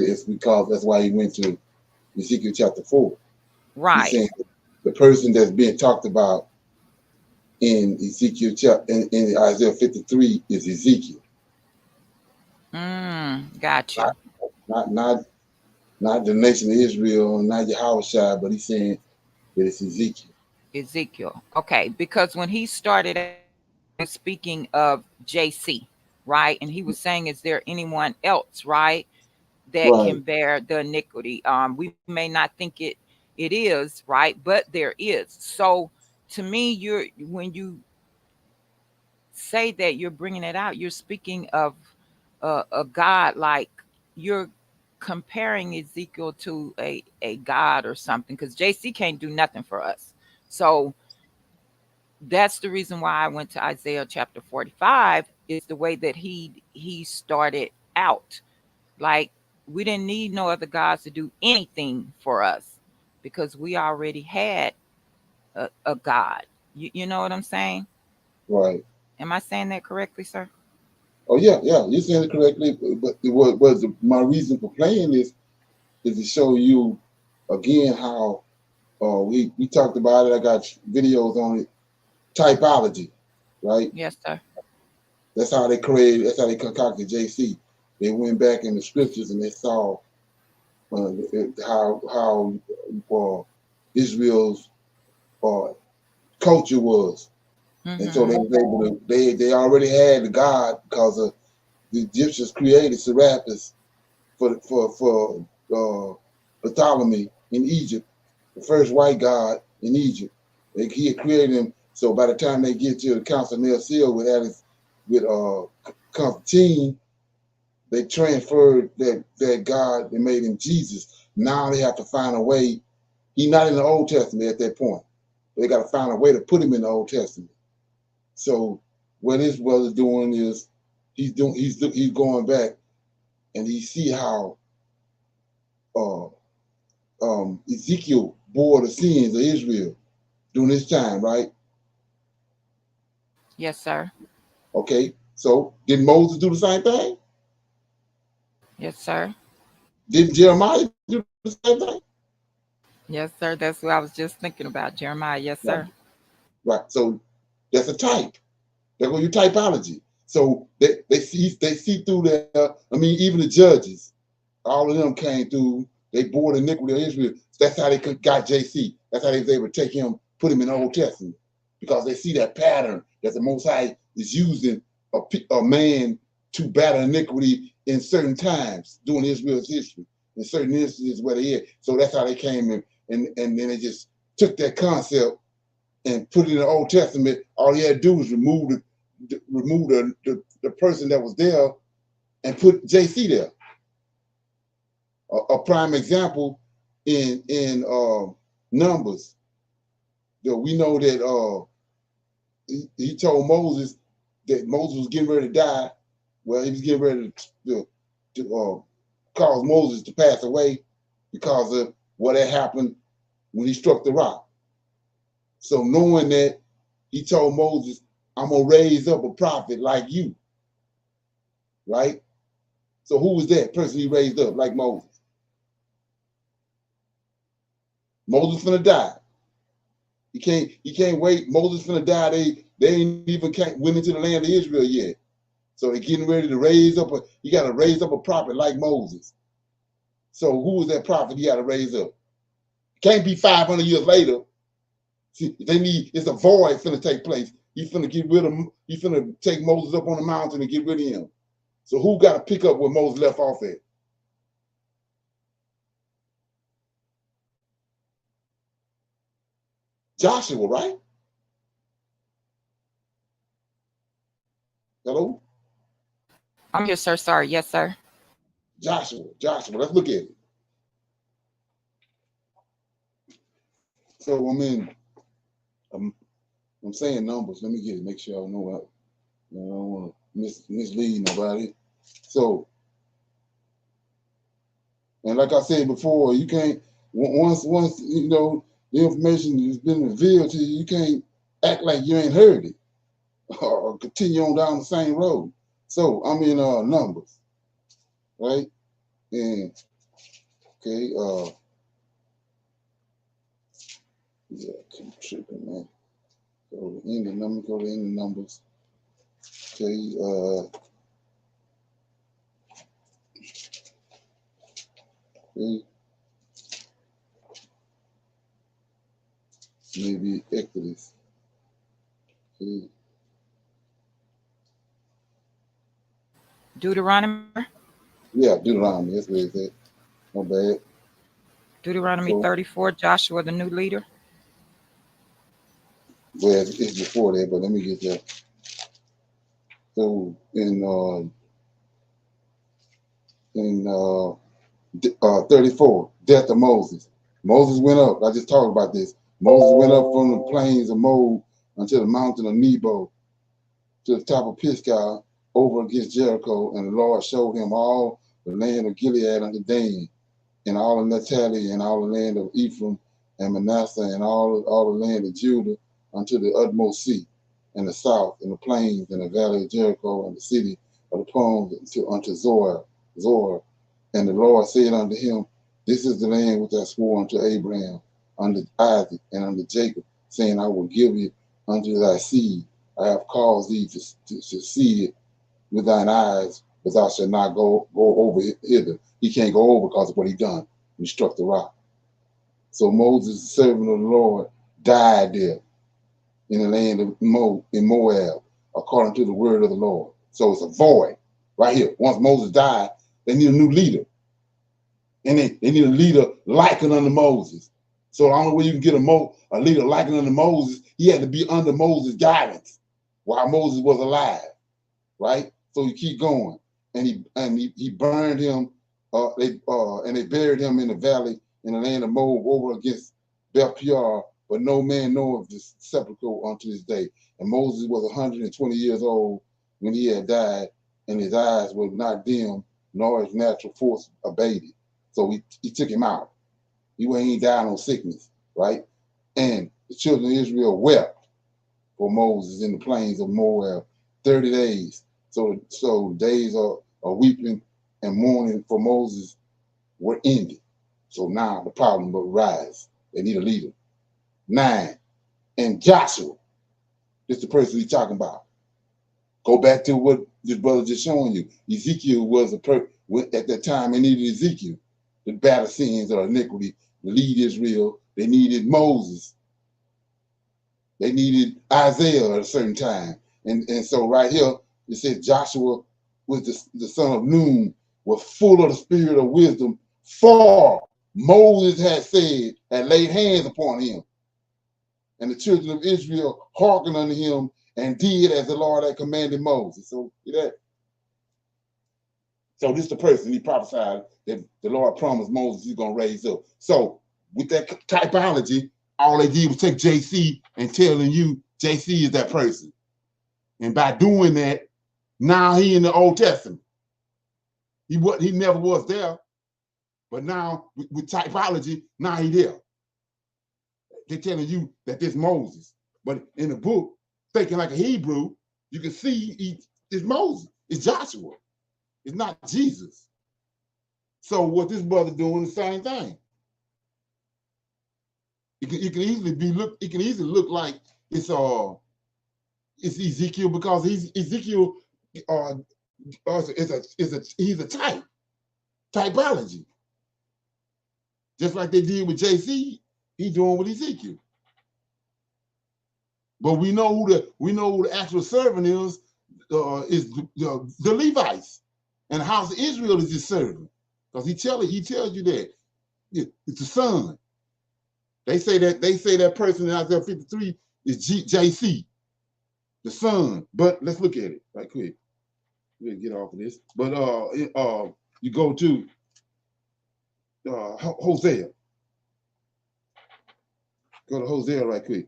it's because that's why he went to Ezekiel chapter 4. Right. He's saying the person that's being talked about in Ezekiel chapter in Isaiah 53 is Ezekiel. Gotcha. Not the nation of Israel, not Yahushua, but he's saying that it's Ezekiel. Ezekiel. Okay, because when he started speaking of JC, right, and he was saying, is there anyone else, right, that can bear the iniquity? We may not think it is, right, but there is. So to me, when you say that, you're bringing it out, you're speaking of a God, like you're comparing Ezekiel to a God or something, because JC can't do nothing for us. So that's the reason why I went to Isaiah chapter 45, is the way that he started out. Like, we didn't need no other gods to do anything for us, because we already had a God. You know what I'm saying? Right. Am I saying that correctly, sir? Oh yeah, you're saying it correctly. But what was my reason for playing this is to show you again how we talked about it. I got videos on it. Typology, right? Yes, sir. That's how they created. That's how they concocted JC. They went back in the scriptures and they saw how Israel's culture was, and so they was able to. They already had the God because of the Egyptians created Serapis for Ptolemy in Egypt, the first white god in Egypt. He had created him. So by the time they get to the Council of Nicaea with Constantine, They transferred that God they made him Jesus. Now they have to find a way. He's not in the Old Testament at that point. They got to find a way to put him in the Old Testament. So what his brother's doing is he's going back and he see how uh, Ezekiel bore the sins of Israel during his time, right? Yes, sir. Okay, so did Moses do the same thing? Yes, sir. Did Jeremiah do the same thing? Yes, sir. That's what I was just thinking about. Jeremiah. Yes, Right, sir. right. So that's a type. There go your typology. So they see through there. I mean, even the judges, all of them came through. They bore the iniquity of Israel. That's how they got JC. That's how they was able to take him, put him in the Old Testament, because they see that pattern that the Most High is using a man to battle iniquity in certain times during Israel's history, in certain instances where they had. So that's how they came in, and then they just took that concept and put it in the Old Testament. All he had to do was remove the person that was there and put JC there. A prime example in Numbers, that we know that he told Moses that Moses was getting ready to die. Well, he was getting ready to cause Moses to pass away because of what had happened when he struck the rock. So knowing that, he told Moses, I'm going to raise up a prophet like you, right? So who was that person he raised up like Moses? Moses finna die. He can't wait. Moses finna die. They ain't even went into the land of Israel yet. So they're getting ready to you gotta raise up a prophet like Moses. So who was that prophet he got to raise up? Can't be 500 years later. See, it's a void finna take place. He finna get rid of he finna take Moses up on the mountain and get rid of him. So who got to pick up where Moses left off at? Joshua, right? Hello? I'm here, sir. Sorry. Yes, sir. Joshua. Let's look at it. So I'm, I'm saying numbers. Let me get it. Make sure I know what. I don't want to mislead nobody. So, and like I said before, you can't once the information has been revealed to you, you can't act like you ain't heard it or continue on down the same road. So I'm in numbers, right? And okay, yeah, keep tripping, man. Go to end the number, go to end the numbers. Okay, okay, maybe Exodus. Okay, Deuteronomy. yeah, Deuteronomy. That's where it's at. No bad. Deuteronomy So 34. Joshua, the new leader. well, it's before that, but let me get there. So in 34, death of Moses. Moses went up. I just talked about this. Moses went up from the plains of Moab unto the mountain of Nebo, to the top of Pisgah, over against Jericho, and the Lord showed him all the land of Gilead unto Dan, and all of Naphtali, and all the land of Ephraim and Manasseh, and all the land of Judah unto the utmost sea, and the south, and the plains, and the valley of Jericho, and the city of the palms unto Zor. And the Lord said unto him, This is the land which I swore unto Abraham, unto Isaac, and unto Jacob, saying, I will give it unto thy seed. I have caused thee to see it with thine eyes, but thou shalt not go over hither. He can't go over because of what he done. He struck the rock. So Moses, the servant of the Lord, died there in the land of Moab, according to the word of the Lord. So it's a void right here. Once Moses died, they need a new leader. And they need a leader likened unto Moses. So the only way you can get a leader likened unto Moses, he had to be under Moses' guidance while Moses was alive, right? So you keep going. he burned him. And they buried him in the valley in the land of Moab over against Beth Peor, but no man knoweth this sepulchre unto this day. And Moses was 120 years old when he had died, and his eyes were not dim, nor his natural force abated. So he took him out. He ain't died on sickness, right? And the children of Israel wept for Moses in the plains of Moab 30 days. So days of weeping and mourning for Moses were ended. So now the problem will rise. They need a leader. 9. And Joshua, this is the person he's talking about. Go back to what this brother just showing you. Ezekiel was at that time they needed Ezekiel, the battle sins of iniquity, to lead Israel. They needed Moses. They needed Isaiah at a certain time. And so right here, it says Joshua was the son of Nun, was full of the spirit of wisdom, for Moses had laid hands upon him. And the children of Israel hearkened unto him and did as the Lord had commanded Moses. So this is the person he prophesied that the Lord promised Moses he's going to raise up. So with that typology, all they did was take JC and telling you JC is that person. And by doing that, now he in the Old Testament. He never was there, but now with typology, now he there. They're telling you that this Moses, but in the book, thinking like a Hebrew, you can see it's Moses, it's Joshua, it's not Jesus. So what this brother doing the same thing. It can easily look like it's Ezekiel because Ezekiel he's a typology. Just like they did with JC, he's doing with Ezekiel. But we know who the actual servant is the Levites, and the house of Israel is his servant, because he tells you that it's the son. They say that person in Isaiah 53 is JC, the son. But let's look at it right quick. We'll get off of this. But you go to Hosea. Go to Hosea right quick.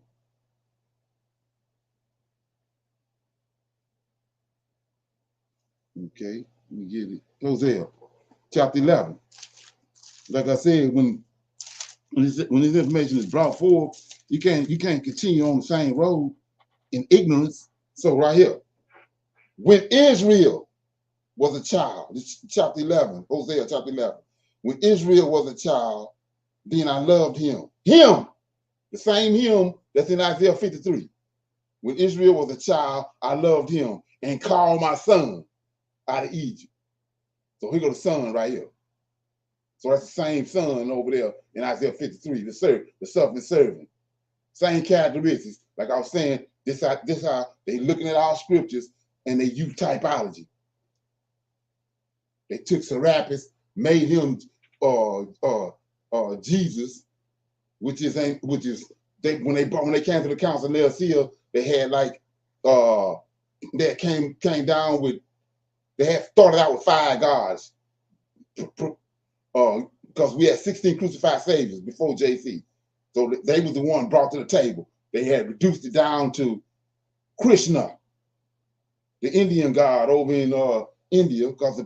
Okay, let me get it. Hosea, chapter 11. Like I said, when this information is brought forth, you can't continue on the same road in ignorance. So right here, when Israel was a child, this chapter 11, Hosea chapter 11. When Israel was a child, then I loved him. Him, the same him that's in Isaiah 53. When Israel was a child, I loved him and called my son out of Egypt. So here go the son right here. So that's the same son over there in Isaiah 53, the suffering servant. Same characteristics. Like I was saying, this how they looking at our scriptures and they use typology. They took Serapis, made him Jesus, which is when they came to the council of Nicaea, they had like they came down with, they had started out with 5 gods. Because we had 16 crucified saviors before JC. So they was the one brought to the table. They had reduced it down to Krishna, the Indian god over in India, because the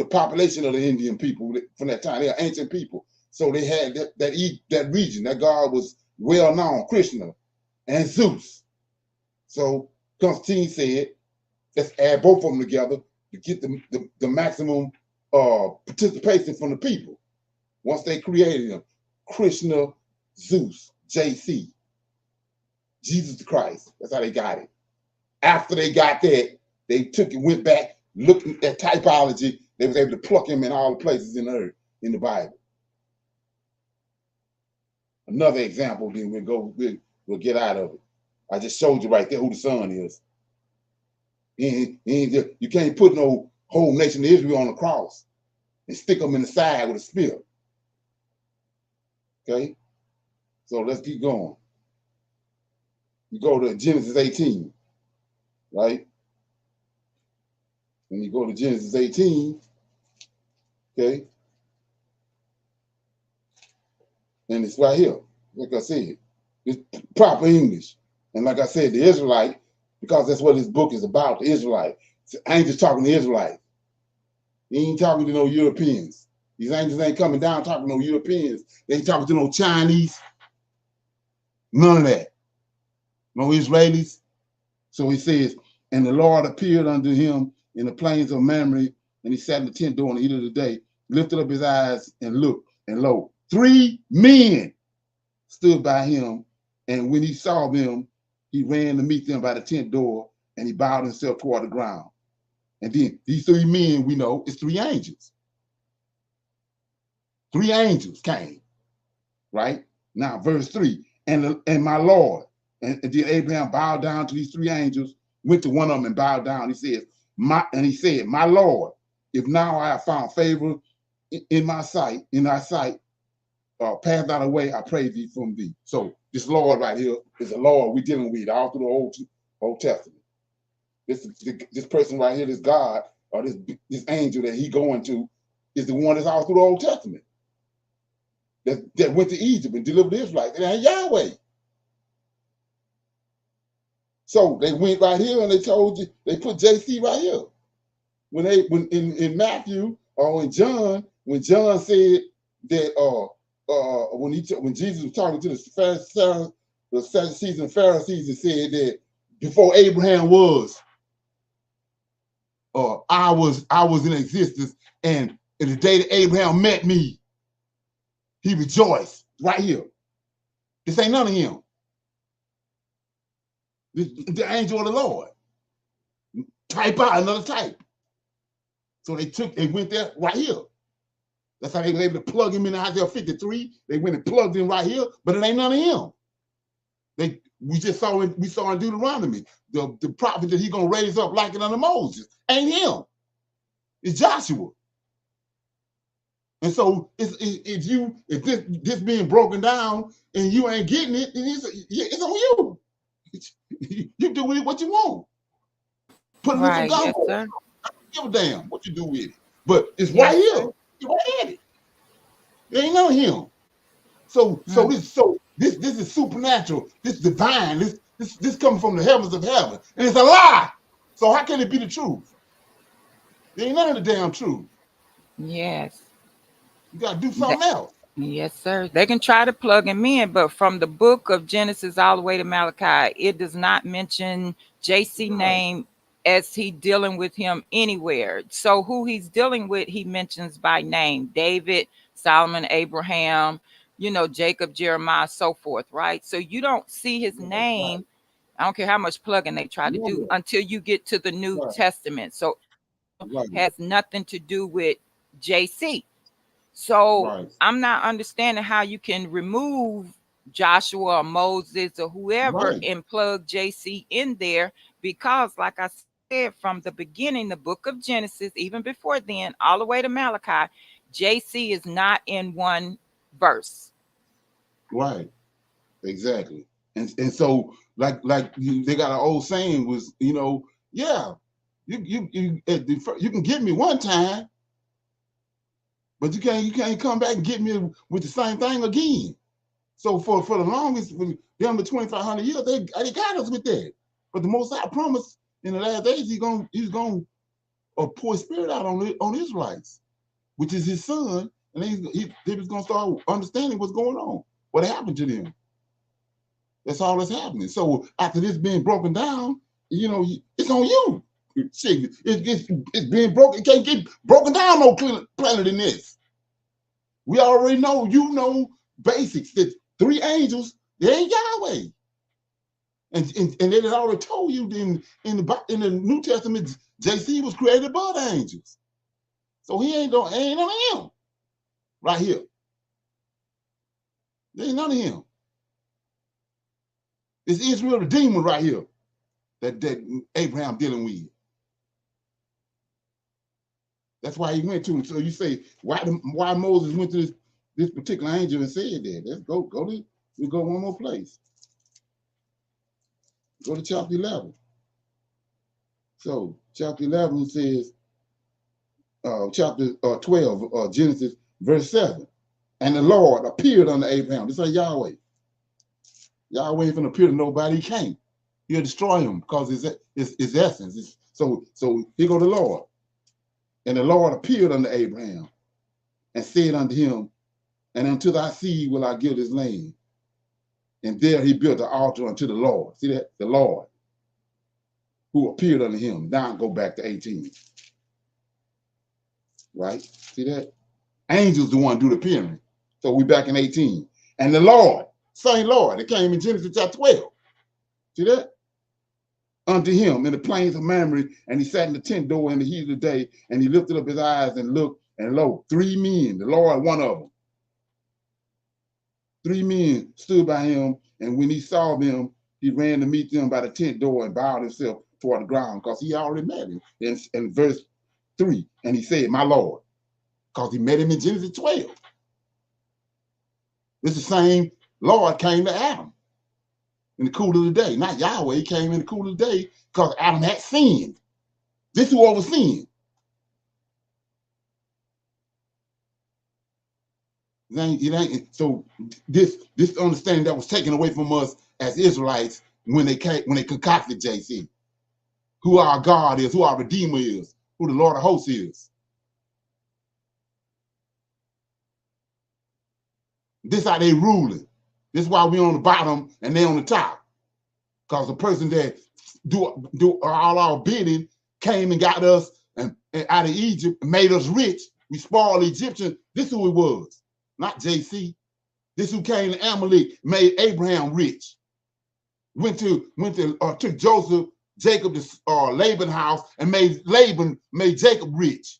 population of the Indian people from that time, they are ancient people. So they had that region. That god was well known, Krishna and Zeus. So Constantine said, let's add both of them together to get the maximum participation from the people. Once they created them, Krishna, Zeus, JC, Jesus the Christ. That's how they got it. After they got that, they took and went back, looking at typology. They was able to pluck him in all the places in the earth, in the Bible. Another example, then we'll get out of it. I just showed you right there who the son is. You can't put no whole nation of Israel on the cross and stick them in the side with a spear. Okay? So let's keep going. You go to Genesis 18, right? When you go to Genesis 18, okay, and it's right here. Like I said, it's proper English. And like I said, the Israelite, because that's what this book is about, the Israelite. I ain't just talking to Israelites. He ain't talking to no Europeans. These angels ain't coming down talking to no Europeans. They ain't talking to no Chinese. None of that. No Israelis. So he says, and the Lord appeared unto him in the plains of Mamre, and he sat in the tent door in the heat of the day, lifted up his eyes and looked, and lo, 3 men stood by him. And when he saw them, he ran to meet them by the tent door, and he bowed himself toward the ground. And then these 3 men, we know, it's 3 angels. 3 angels came, right? Now, verse 3, and my Lord, and then Abraham bowed down to these 3 angels, went to one of them and bowed down. He said, my Lord, if now I have found favor in thy sight, pass not away, I pray thee from thee. So this Lord right here is the Lord we're dealing with all through the Old Testament. This person right here, this God, or this angel that he going to, is the one that's all through the Old Testament. That went to Egypt and delivered the Israelites. It ain't Yahweh. So they went right here and they told you, they put JC right here. When in Matthew or in John, when John said that when Jesus was talking to the Sadducees and Pharisees, and said that before Abraham was, I was in existence, and in the day that Abraham met me, he rejoiced. Right here. This ain't none of him. The angel of the Lord. Type out another type. So they went there right here. That's how they were able to plug him in Isaiah 53. They went and plugged him right here, but it ain't none of him. We saw in Deuteronomy, the prophet that he gonna raise up like it under Moses. Ain't him. It's Joshua. And so if this being broken down and you ain't getting it, it's on you. You do with it what you want. Put it in some Right. Yes, gumbo. sir. I don't give a damn what you do with it. But it's right Yes, here. sir. It's right at it. There ain't none of him. So this is supernatural. This divine. This comes from the heavens of heaven, and it's a lie. So how can it be the truth? There ain't none of the damn truth. Yes. You gotta do That, something else. yes, sir. They can try to plug him in, but from the book of Genesis all the way to Malachi, it does not mention JC Right. name as he dealing with him anywhere. So who he's dealing with, he mentions by name: David, Solomon, Abraham, Jacob, Jeremiah, so forth, right? So you don't see his Right. name. I don't care how much plugging they try to do Right. until you get to the New Right. Testament. So Right. has nothing to do with JC. So Right. I'm not understanding how you can remove Joshua or Moses or whoever Right. and plug JC in there, because, like I said, from the beginning, the book of Genesis, even before then, all the way to Malachi, JC is not in one verse. Right. Exactly. And so they got an old saying was, yeah, you can get me one time, but you can't come back and get me with the same thing again. So for the longest, for them the 2,500 years, they got us with that. But the Most High promised in the last days he's gonna pour his spirit out on Israelites, which is his son, and they was gonna start understanding what's going on, what happened to them. That's all that's happening. So after this being broken down, it's on you. It's being broken. It can't get broken down no planet than this. We already know, basics. That 3 angels, they ain't Yahweh. And they had already told you in the New Testament, JC was created by the angels. So he ain't none of him right here. There ain't none of him. It's Israel the demon right here that Abraham dealing with. That's why he went to him. So you say, why Moses went to this particular angel and said that? Let's go one more place. Go to chapter 11. So chapter 11 says, chapter 12, Genesis, verse 7. And the Lord appeared unto Abraham. This is Yahweh. Yahweh ain't finna appear to nobody. He can't. He'll destroy him because his essence. So here go the Lord. And the Lord appeared unto Abraham and said unto him, and unto thy seed will I give this land. And there he built an altar unto the Lord. See that? The Lord who appeared unto him. Now go back to 18. Right? See that? Angels the one do the appearing. So we back in 18. And the Lord, same Lord, it came in Genesis chapter 12. See that? Unto him in the plains of Mamre, and he sat in the tent door in the heat of the day, and he lifted up his eyes and looked, and lo, 3 men, the Lord one of them. 3 men stood by him, and when he saw them, he ran to meet them by the tent door and bowed himself toward the ground, because he already met him in verse 3. And he said, my Lord, because he met him in Genesis 12. It's the same Lord came to Adam in the cool of the day. Not Yahweh, he came in the cool of the day because Adam had sinned. This is who over sin. So this understanding that was taken away from us as Israelites when they concocted JC, who our God is, who our Redeemer is, who the Lord of hosts is. This how they ruling. This is why we on the bottom and they on the top. Because the person that do all our bidding came and got us and out of Egypt and made us rich. We spoiled the Egyptians. This is who it was, not JC. This who came to Amalek, made Abraham rich. Took Joseph, Jacob to Laban's house and made Jacob rich.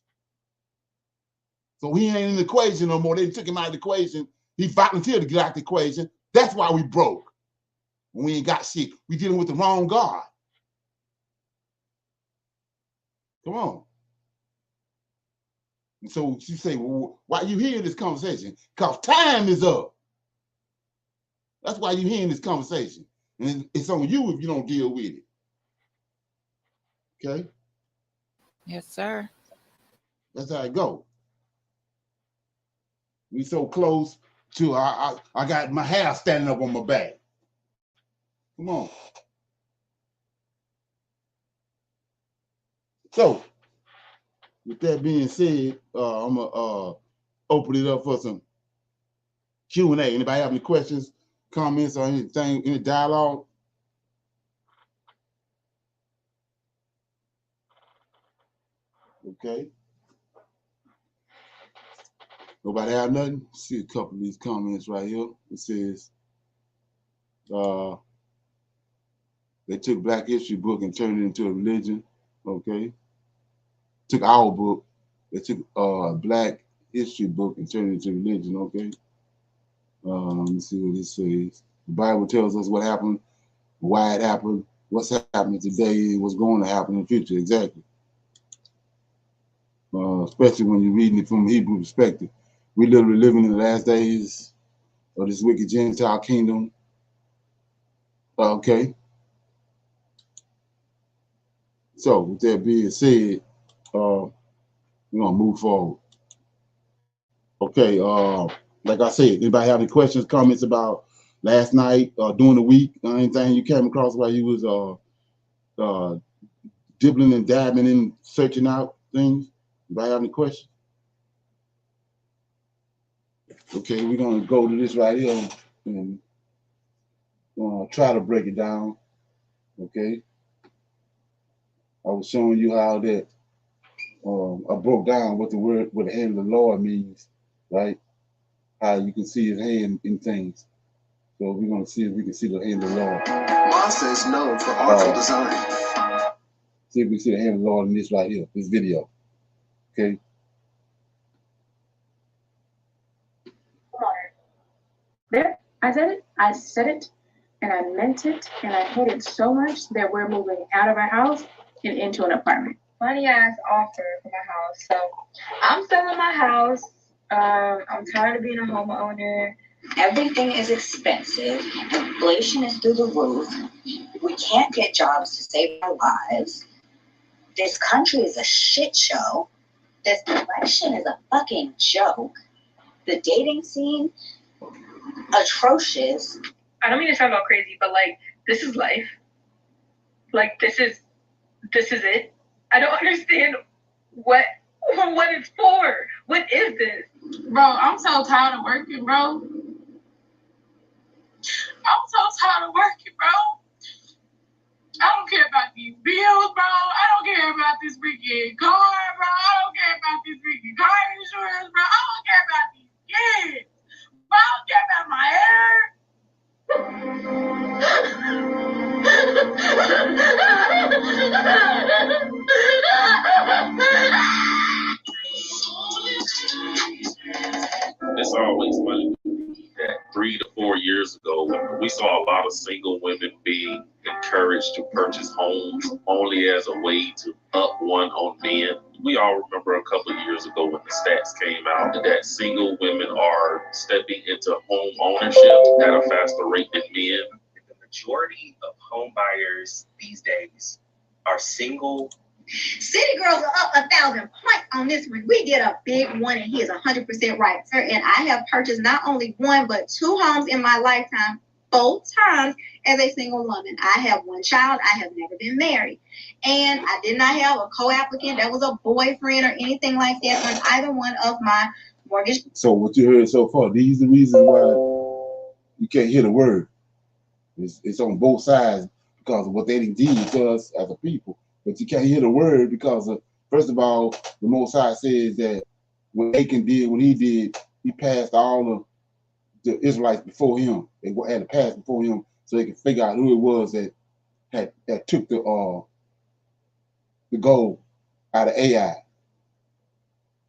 So he ain't in the equation no more. They took him out of the equation. He volunteered to get out the equation. That's why we broke. We ain't got shit. We dealing with the wrong God. Come on. And so she say, well, why you hearing this conversation? Because time is up. That's why you hearing this conversation. And it's on you if you don't deal with it. Okay? Yes, sir. That's how it go. We so close to I got my hair standing up on my back. Come on. So with that being said, I'm gonna open it up for some Q&A. Anybody have any questions, comments, or anything, any dialogue? Okay. Nobody have nothing? See a couple of these comments right here. It says, they took Black History book and turned it into a religion. Okay. Took our book. They took Black History book and turned it into religion. Okay. Let me see what it says. The Bible tells us what happened, why it happened, what's happening today, and what's going to happen in the future. Exactly. Especially when you're reading it from a Hebrew perspective. We literally living in the last days of this wicked Gentile kingdom. Okay. So with that being said, we're gonna move forward. Okay, like I said, anybody have any questions, comments about last night or during the week, or anything you came across while you was dibbling and dabbing and searching out things? Anybody have any questions? Okay, we're gonna go to this right here and try to break it down. Okay. I was showing you how that I broke down what the hand of the Lord means, right? How you can see his hand in things. So we're gonna see if we can see the hand of the Lord. Masa is known for artful design. See if we see the hand of the Lord in this right here, this video. Okay. There, I said it, and I meant it, and I hate it so much that we're moving out of our house and into an apartment. Funny ass offer for my house. So I'm selling my house. I'm tired of being a homeowner. Everything is expensive. Inflation is through the roof. We can't get jobs to save our lives. This country is a shit show. This election is a fucking joke. The dating scene, atrocious. I don't mean to sound all crazy, but like, this is life. Like, this is it. I don't understand what it's for. What is this? Bro, I'm so tired of working, bro. I'm so tired of working, bro. I don't care about these bills, bro. I don't care about this freaking car, bro. I don't care about this freaking car insurance, bro. I don't care about these kids. Bro, I don't care about my hair. It's always funny that 3 to 4 years ago, we saw a lot of single women being encouraged to purchase homes only as a way to up one on men. We all remember a couple of years ago when the stats came out that single women are stepping into home ownership at a faster rate than men. The majority of home buyers these days are single. City girls are up 1,000 points on this one. We did a big one, and he is 100% right, sir. And I have purchased not only one, but 2 homes in my lifetime, both times as a single woman. I have 1 child. I have never been married. And I did not have a co-applicant that was a boyfriend or anything like that on either one of my mortgage. So what you heard so far, these are the reasons why you can't hear the word. It's on both sides because of what they did to us as a people. But you can't hear the word because of, first of all, the Most High says that when Achan did what he did, he passed all of the Israelites before him. They had to pass before him so they could figure out who it was that took the gold out of Ai.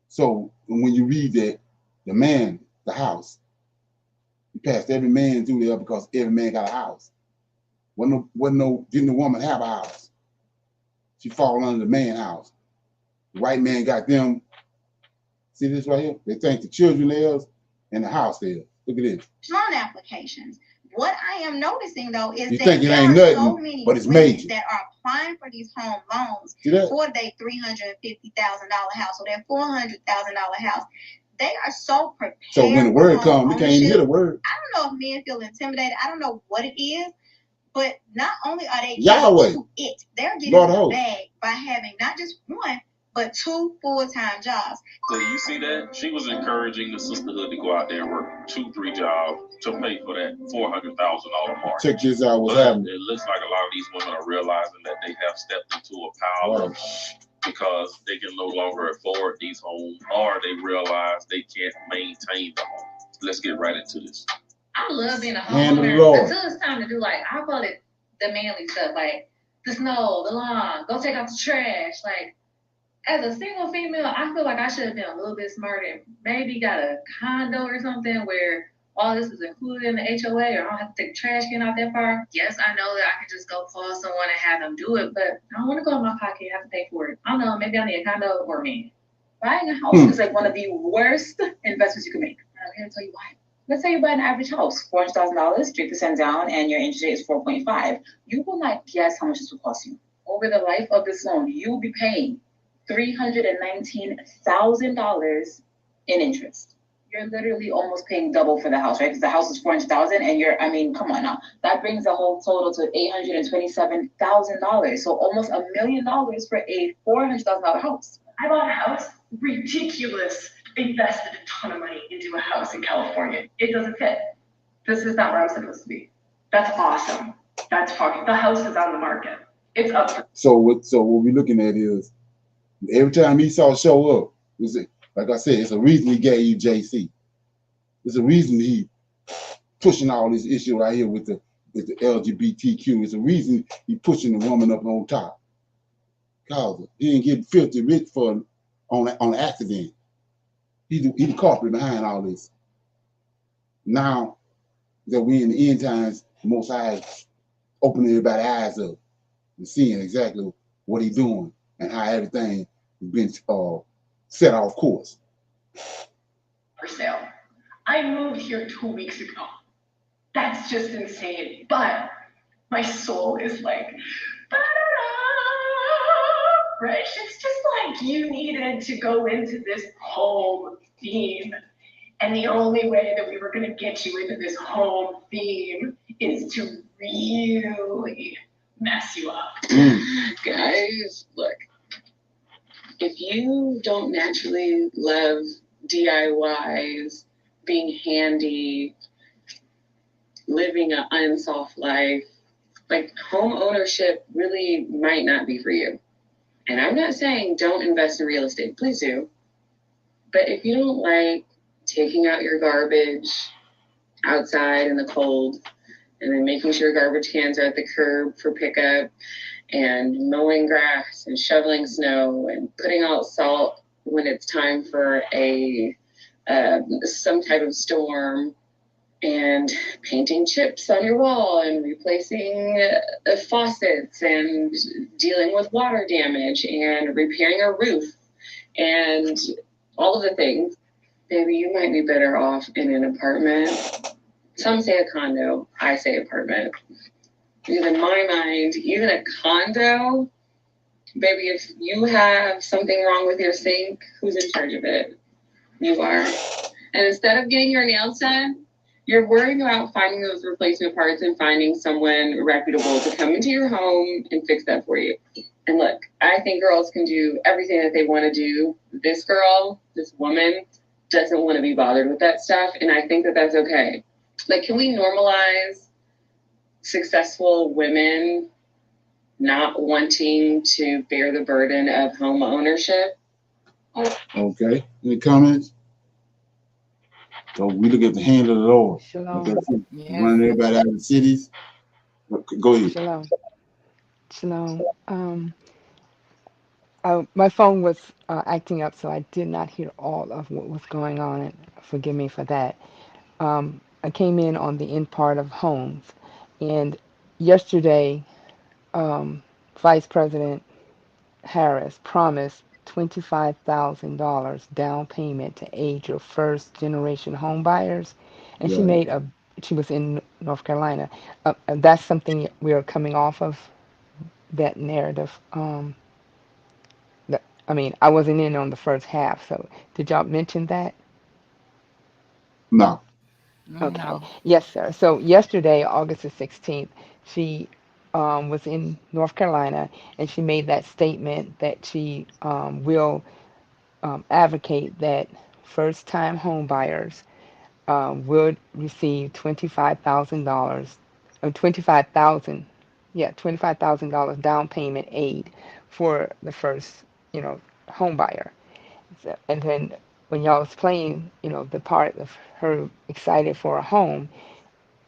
So when you read that, the man, the house, he passed every man through there because every man got a house. Didn't the woman have a house? She fall under the man house. The white man got them. See this right here? They think the children theirs and the house theirs. Look at this. Loan applications. What I am noticing though is You that think it there ain't are nothing, so many but it's women major. that are applying for these home loans See that? for their $350,000 house or their $400,000 house. They are so prepared. So when the word comes, we can't even hear the word. I don't know if men feel intimidated. I don't know what it is. But not only are they Yahweh, to it, they're getting Lord the host. bag by having not just 1, but 2 full-time jobs. So you see that? She was encouraging the sisterhood to go out there and work 2-3 jobs to pay for that $400,000 mark. Check this out, what's But happening. it looks like a lot of these women are realizing that they have stepped into a pile of because they can no longer afford these homes, or they realize they can't maintain the home. Let's get right into this. I love being a Hand of the homeowner Lord. until it's time to do, like, I call it the manly stuff, like the snow, the lawn, go take out the trash. Like, as a single female, I feel like I should have been a little bit smarter and maybe got a condo or something where all this is included in the HOA, or I don't have to take the trash can out that far. Yes, I know that I can just go call someone and have them do it, but I don't want to go in my pocket and have to pay for it. I don't know, maybe I need a condo or a man. Buying a house is like one of the worst investments you can make. I'm here to tell you why. Let's say you buy an average house, $400,000, 3% down, and your interest rate is 4.5. You will not guess how much this will cost you. Over the life of this loan, you will be paying $319,000 in interest. You're literally almost paying double for the house, right? Because the house is $400,000, and come on now. That brings the whole total to $827,000. So almost $1 million for a $400,000 house. I bought a house. Ridiculous. Invested a ton of money into a house in California. It doesn't fit. This is not where I'm supposed to be. That's awesome. That's fucking. The house is on the market. It's up for. So what we're looking at is every time Esau show up, like I said, it's a reason he gave you JC. It's a reason he pushing all this issue right here with the LGBTQ. It's a reason he pushing the woman up on top. Cause he didn't get filthy rich on accident. He's the culprit behind all this. Now that we're in the end times, the Most High is opening everybody's eyes up and seeing exactly what he's doing and how everything has been set off course. For sale. I moved here 2 weeks ago. That's just insane. But my soul is like, Right. It's just like you needed to go into this home theme. And the only way that we were going to get you into this home theme is to really mess you up. Guys, look, if you don't naturally love DIYs, being handy, living an unsoft life, like home ownership really might not be for you. And I'm not saying don't invest in real estate, please do. But if you don't like taking out your garbage outside in the cold and then making sure garbage cans are at the curb for pickup and mowing grass and shoveling snow and putting out salt when it's time for a some type of storm and painting chips on your wall and replacing faucets and dealing with water damage and repairing a roof and all of the things, maybe you might be better off in an apartment. Some say a condo, I say apartment. Because in my mind, even a condo, baby, if you have something wrong with your sink, who's in charge of it? You are. And instead of getting your nails done, you're worrying about finding those replacement parts and finding someone reputable to come into your home and fix that for you. And look, I think girls can do everything that they want to do. This girl, this woman, doesn't want to be bothered with that stuff, and I think that that's okay. Like, can we normalize successful women not wanting to bear the burden of home ownership? Okay. Any comments? So we look at the hand of the Lord. Shalom. Yes. Running everybody out of the cities. Go ahead. Shalom. Shalom. My phone was acting up, so I did not hear all of what was going on, and forgive me for that. I came in on the end part of homes, and yesterday, Vice President Harris promised $25,000 down payment to aid your first generation home buyers, and Right. she was in North Carolina. That's something we are coming off of, that narrative. I mean, I wasn't in on the first half, so did y'all mention that? No. Okay. No. Yes, sir. So yesterday, August the 16th, she was in North Carolina, and she made that statement that she will advocate that first-time home buyers would receive $25,000, or 25,000, yeah, $25,000 down payment aid for the first, home buyer. So, and then when y'all was playing, the part of her excited for a home,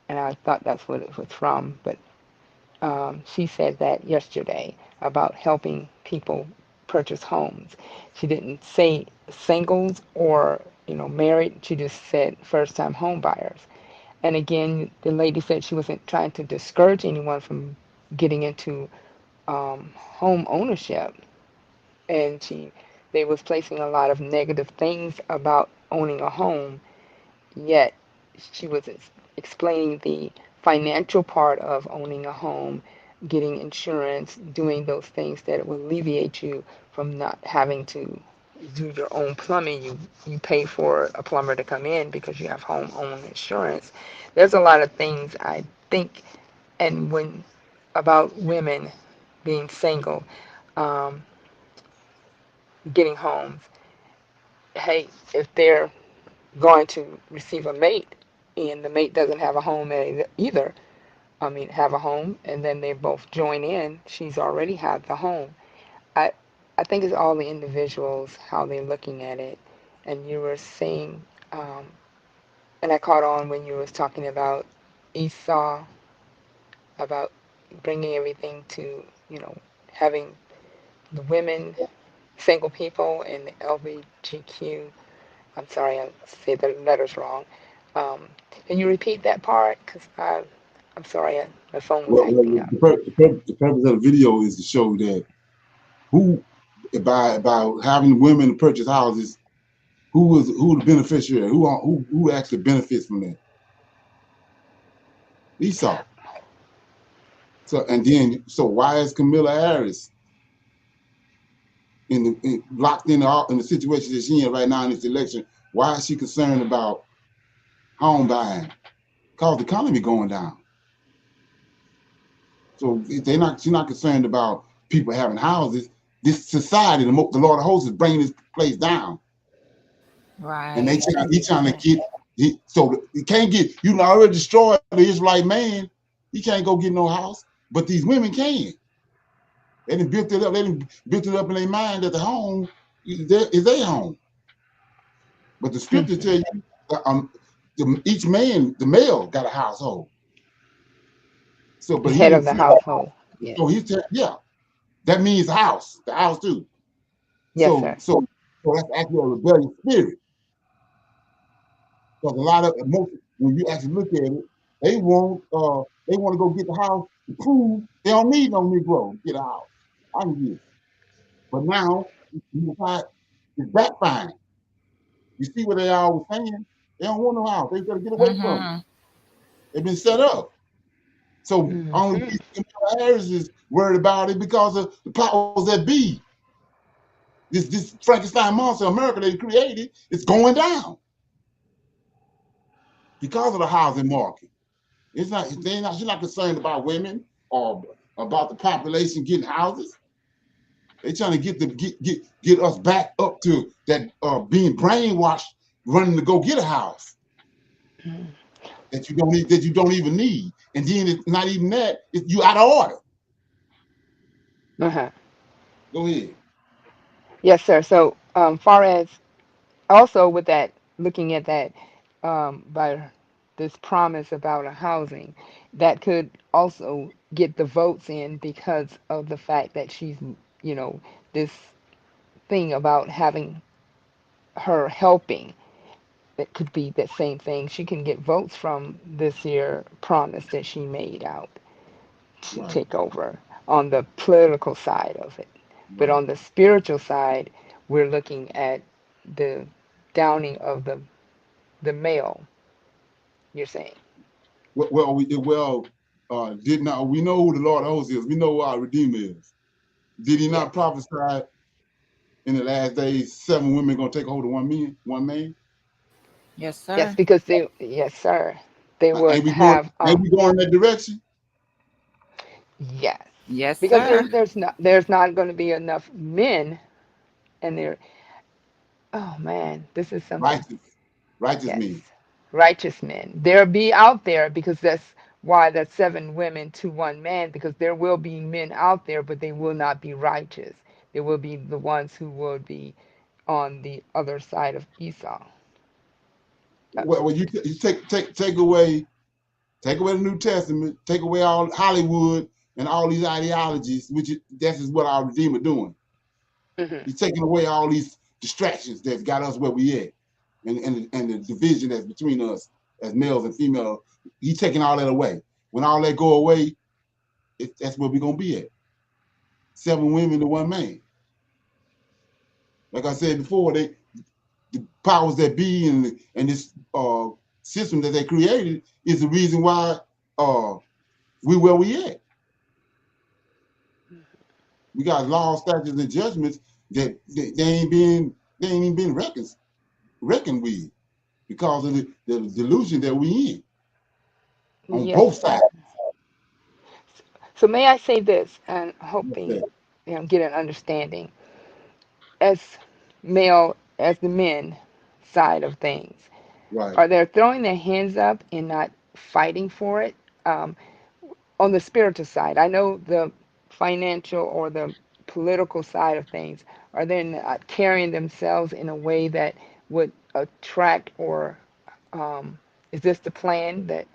and I thought that's what it was from, but she said that yesterday about helping people purchase homes. She didn't say singles or married. She just said first-time home buyers. And again, the lady said she wasn't trying to discourage anyone from getting into home ownership, and they was placing a lot of negative things about owning a home, yet she was explaining the financial part of owning a home, getting insurance, doing those things that will alleviate you from not having to do your own plumbing. You pay for a plumber to come in because you have home own insurance. There's a lot of things I think, and when about women being single, um, getting homes. Hey, if they're going to receive a mate and the mate doesn't have a home either, I mean, have a home, and then they both join in, she's already had the home. I, I think it's all the individuals, how they're looking at it. And you were saying, um, and I caught on when you was talking about Esau, about bringing everything to, having the women, single people, and the LGBTQ. I'm sorry, I said the letters wrong. Um, can you repeat that part? Because I'm sorry, my phone was Well, acting up. the purpose of the video is to show that who, by having women purchase houses, who the beneficiary, who actually benefits from that? Esau. So why is Camilla Harris locked in the situation that she in right now in this election. Why is she concerned about home buying? Cause the economy going down. So she's not concerned about people having houses. This society, the Lord of Hosts is bringing this place down, and Right. he's trying to get. So he can't get. You already destroyed the Israelite man. He can't go get no house, but these women can. They done built it up. They done built it up in their mind that the home is their home. But the scripture tell you, each man, the male, got a household. So, but he Head of ain't. the household. Yes. So yeah, that means the house too. Yes, So, sir. so, so that's actually a rebellious spirit. Because a lot of emotion, when you actually look at it, they want to go get the house to prove they don't need no Negro to get a house. I can get it. But now you find it's backfiring. You see what they always saying? They don't want no house. They got to get away from it. Mm-hmm. They've been set up. So only Mm-hmm. Harris is worried about it because of the powers that be. This Frankenstein monster America they created is going down because of the housing market. It's not she's not concerned about women or about the population getting houses. They're trying to get us back up to that being brainwashed, running to go get a house that you don't even need. And then it's not even that, you out of order. Uh-huh. Go ahead. Yes, sir. So, far as also with that, looking at that, by this promise about a housing, that could also get the votes in because of the fact that she's, you know, this thing about having her helping. It could be that same thing. She can get votes from this year promise that she made out to Right, take over on the political side of it. But right. on the spiritual side, we're looking at the downing of the male, you're saying. Did not we know who the Lord of hosts is? We know who our Redeemer is. Did he Yes. not prophesy in the last days 7 women gonna take hold of one man? Yes, Yes, sir. because they, yes, sir, they would have, Ain't we going in that direction? yes, Yes, because sir. there's not going to be enough men, and they're, oh man, this is something. Righteous, righteous Yes, men. righteous men. They'll be out there because that's why that's 7 women to 1 man, because there will be men out there, but they will not be righteous. They will be the ones who will be on the other side of Esau. Uh, Well, you take away the New Testament, take away all Hollywood and all these ideologies, that is what our Redeemer doing. mhm. He's taking away all these distractions that's got us where we at, and the division that's between us as males and females. He's taking all that away. When all that go away, that's where we're gonna be at. 7 women to 1 man. Like I said before, the powers that be and this system that they created is the reason why uh, we where we at. We got laws, statutes, and judgments that they ain't even been reckoned with because of the delusion that we in on Yes, both sir. sides. So may I say this, and Yes, hoping sir. get an understanding as as the men side of things. Right. Are they throwing their hands up and not fighting for it? Um, on the spiritual side, I know the financial or the political side of things, are they not carrying themselves in a way that would attract or is this the plan that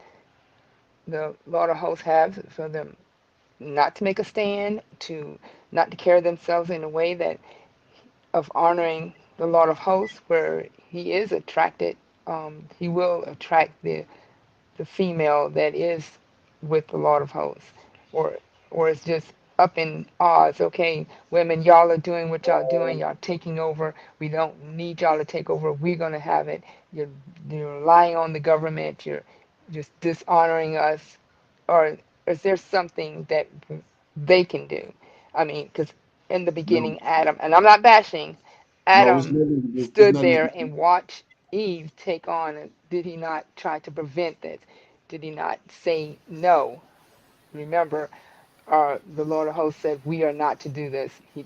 the Lord of Hosts have for them not to make a stand, to not to carry themselves in a way that of honoring the Lord of Hosts, where He is attracted, He will attract the female that is with the Lord of Hosts, or it's just up in odds. Okay, women, y'all are doing what y'all doing. Y'all taking over. We don't need y'all to take over. We're gonna have it. You're relying on the government. You're just dishonoring us, or is there something that they can do? I mean, because in the beginning, Adam, and I'm not bashing, No, Adam it's stood there nothing. and watched Eve take on, and did he not try to prevent this? Did he not say no? Remember, the Lord of hosts said, we are not to do this. He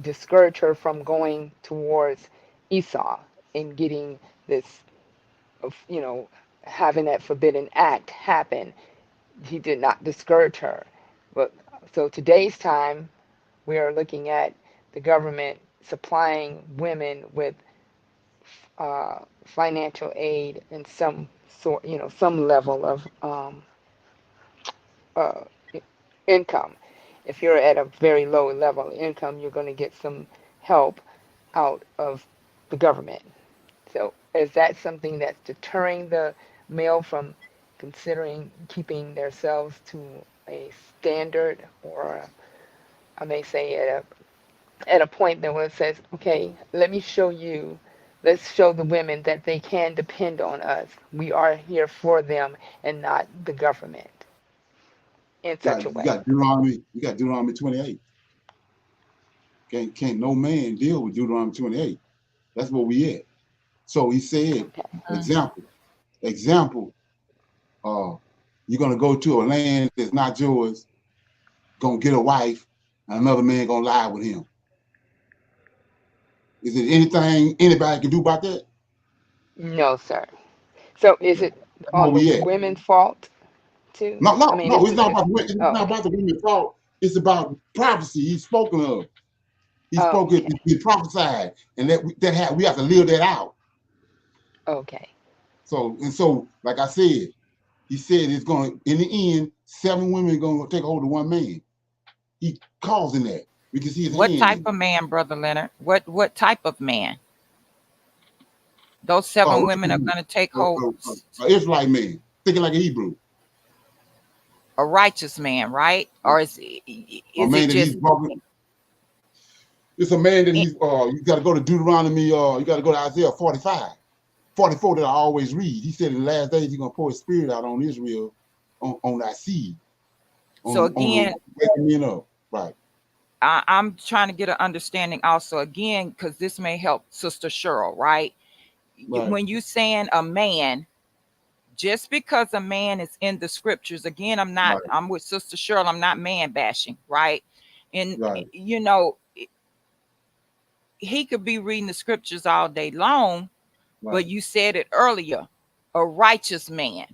discouraged her from going towards Esau and getting this, having that forbidden act happen. He did not discourage her. But so today's time, we are looking at the government supplying women with financial aid and some sort, some level of uh, income. If you're at a very low level of income, you're going to get some help out of the government. So is that something that's deterring the male from considering keeping themselves to a standard, or I may say at a point that where it says, okay, let me show you, let's show the women that they can depend on us. We are here for them and not the government in such a You way. got Deuteronomy 28. Can't no man deal with Deuteronomy 28. That's where we at. So he said, example, you're gonna go to a land that's not yours, gonna get a wife, and another man gonna lie with him. Is there anything anybody can do about that? No, sir. So is it Where on the we at? women's fault too? No, I no, mean, no. It's not about it's oh, not okay. about the women's fault. It's about prophecy. He's spoken of. He Oh, spoke it. okay. He prophesied, and we have to live that out. Okay. So, like I said, he said it's going in the end, 7 women are going to take hold of 1 man. He causing that. We can see his What hand type in of it. man, Brother Leonard? What type of man? Those 7 women are going to take hold. An Israelite man, thinking like a Hebrew. A righteous man, right? Or is A it man that just he's broken. It's a man that he's, you got to go to Deuteronomy, you got to go to Isaiah 45, 44 that I always read. He said in the last days, he's going to pour his spirit out on Israel, on that seed. So again, waking men up. Right. I'm trying to get an understanding also, again, because this may help Sister Cheryl, right? When you saying a man, just because a man is in the scriptures, again, I'm with Sister Cheryl, I'm not man bashing, right? And he could be reading the scriptures all day long, but you said it earlier, a righteous man.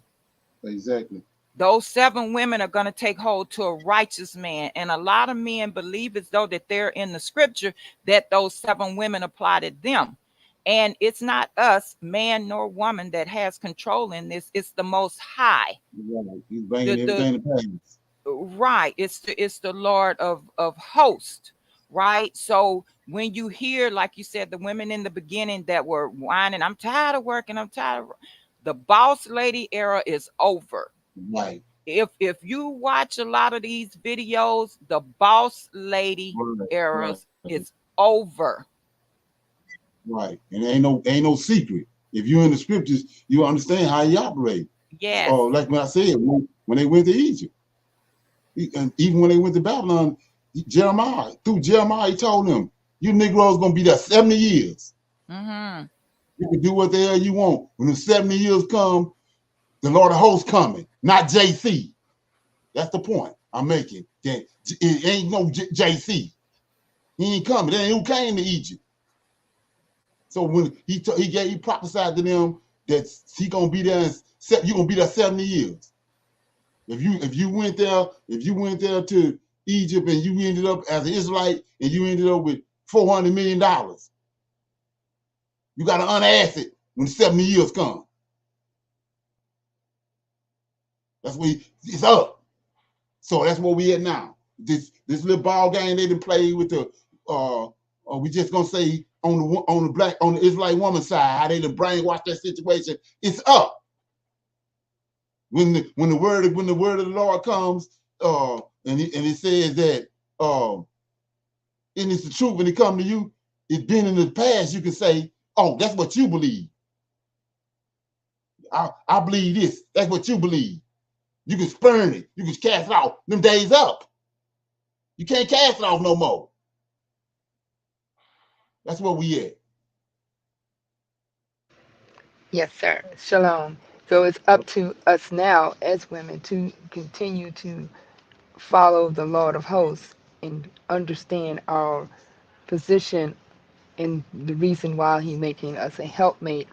Exactly. Those 7 women are going to take hold to a righteous man. And a lot of men believe as though that they're in the scripture, that those 7 women apply to them. And it's not us, man nor woman, that has control in this. It's the Most High. Right. He's bringing everything to pass. Right. It's the Lord of hosts. Right. So when you hear, like you said, the women in the beginning that were whining, I'm tired of working, I'm tired of, the boss lady era is over. Right. If you watch a lot of these videos, the boss lady eras is over. Right. And ain't no secret. If you're in the scriptures, you understand how he operate. Yes. Like when I said, when they went to Egypt, and even when they went to Babylon, through Jeremiah, he told them, you Negroes gonna be there 70 years. Mm-hmm. You can do what the hell you want. When the 70 years come, the Lord of hosts coming, not JC. That's the point I'm making. It ain't no JC. He ain't coming. That ain't who came to Egypt. So when he prophesied to them that he gonna be there, you gonna be there 70 years. If you went there to Egypt and you ended up as an Israelite and you ended up with $400 million, you gotta unask it when 70 years come. That's where it's up. So that's where we at now. This little ball game they done played with the we just gonna say on the Israelite woman side, how they done brainwash that situation. It's up. When the word of the Lord comes, and it says that and it's the truth when it comes to you, it's been in the past, you can say, oh, that's what you believe. I believe this. That's what you believe. You can spurn it. You can cast it off. Them days up. You can't cast it off no more. That's where we at. Yes, sir. Shalom. So it's up to us now as women to continue to follow the Lord of hosts and understand our position and the reason why He's making us a helpmate,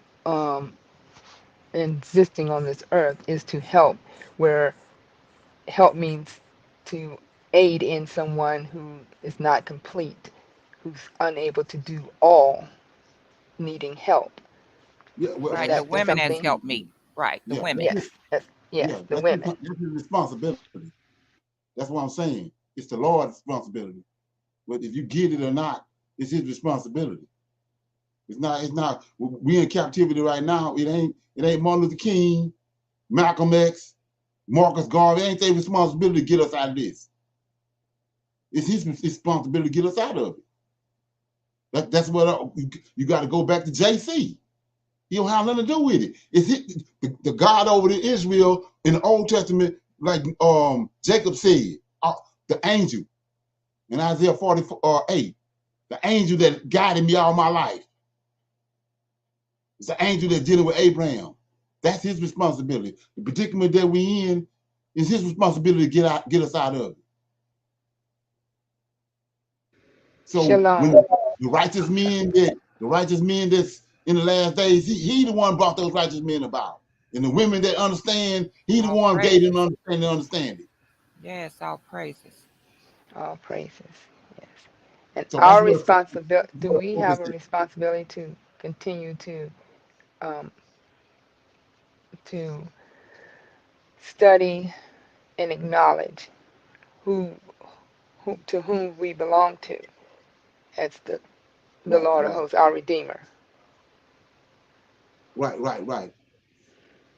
existing on this earth is to help, where help means to aid in someone who is not complete, who's unable to do all, needing help. Yeah, Is Right. The that women as something? help me. Right. The yeah, women. Yes, yes, yeah. the women. That's his responsibility. That's what I'm saying. It's the Lord's responsibility. But if you get it or not, it's his responsibility. It's not. It's not. We in captivity right now. It ain't. It ain't Martin Luther King, Malcolm X, Marcus Garvey. It ain't their responsibility to get us out of this. It's his responsibility to get us out of it. That's what you got to go back to JC. He don't have nothing to do with it. It's the God over to Israel in the Old Testament, like Jacob said, the angel in Isaiah 48, the angel that guided me all my life. It's the angel that's dealing with Abraham. That's his responsibility. The predicament that we in is his responsibility to get us out of it. So when Shalom. the righteous men that's in the last days, he the one brought those righteous men about. And the women that understand, he the All one gave them praises. understanding. Yes, all praises. All praises. Yes. And So that's our what responsibility, do we have focus a is. responsibility to continue um, to study and acknowledge who, to whom we belong to as the Right, Lord of right, hosts, our Redeemer?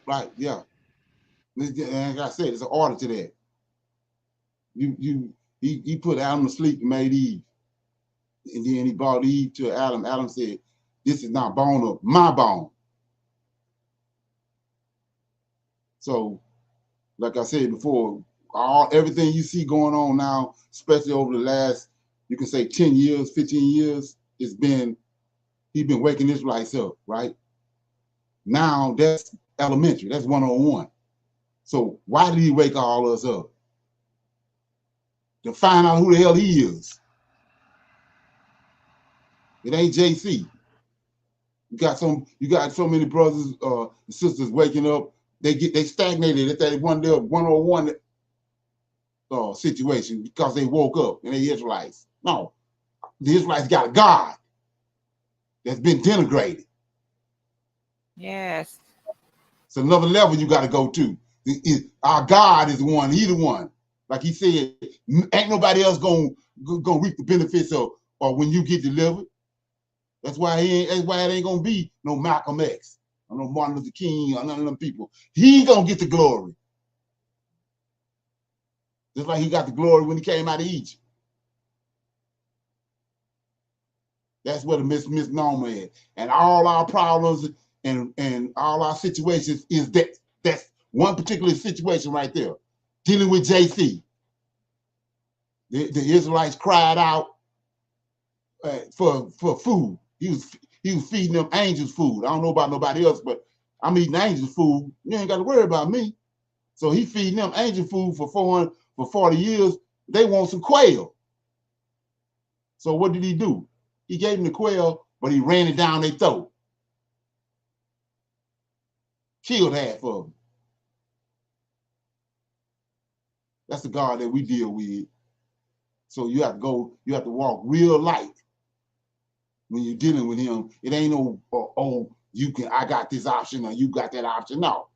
right. Yeah. And like I said, it's an order to that. He put Adam to sleep and made Eve. And then he brought Eve to Adam. Adam said, "This is not bone of my bone." So, like I said before, everything you see going on now, especially over the last, you can say 10 years, 15 years, he's been waking Israelites up, right? Now that's elementary, that's 101. So why did he wake all us up? To find out who the hell he is. It ain't JC. You got so many brothers and sisters waking up. They stagnated at that 101 situation because they woke up and they Israelites. No, the Israelites got a God that's been denigrated. Yes. It's another level you got to go to. Our God is the one. He the one. Like he said, ain't nobody else gonna reap the benefits of or when you get delivered. That's why it ain't gonna be no Malcolm X or no Martin Luther King or none of them people. He gonna get the glory. Just like he got the glory when he came out of Egypt. That's what a misnomer is. And all our problems and all our situations is that's one particular situation right there. Dealing with JC. The Israelites cried out for food. He was feeding them angels food. I don't know about nobody else, but I'm eating angels food. You ain't got to worry about me. So he feeding them angel food for 40 years. They want some quail. So what did he do? He gave them the quail, but he ran it down their throat. Killed half of them. That's the God that we deal with. So you have to walk real light when you're dealing with him. It ain't no, I got this option or you got that option. No.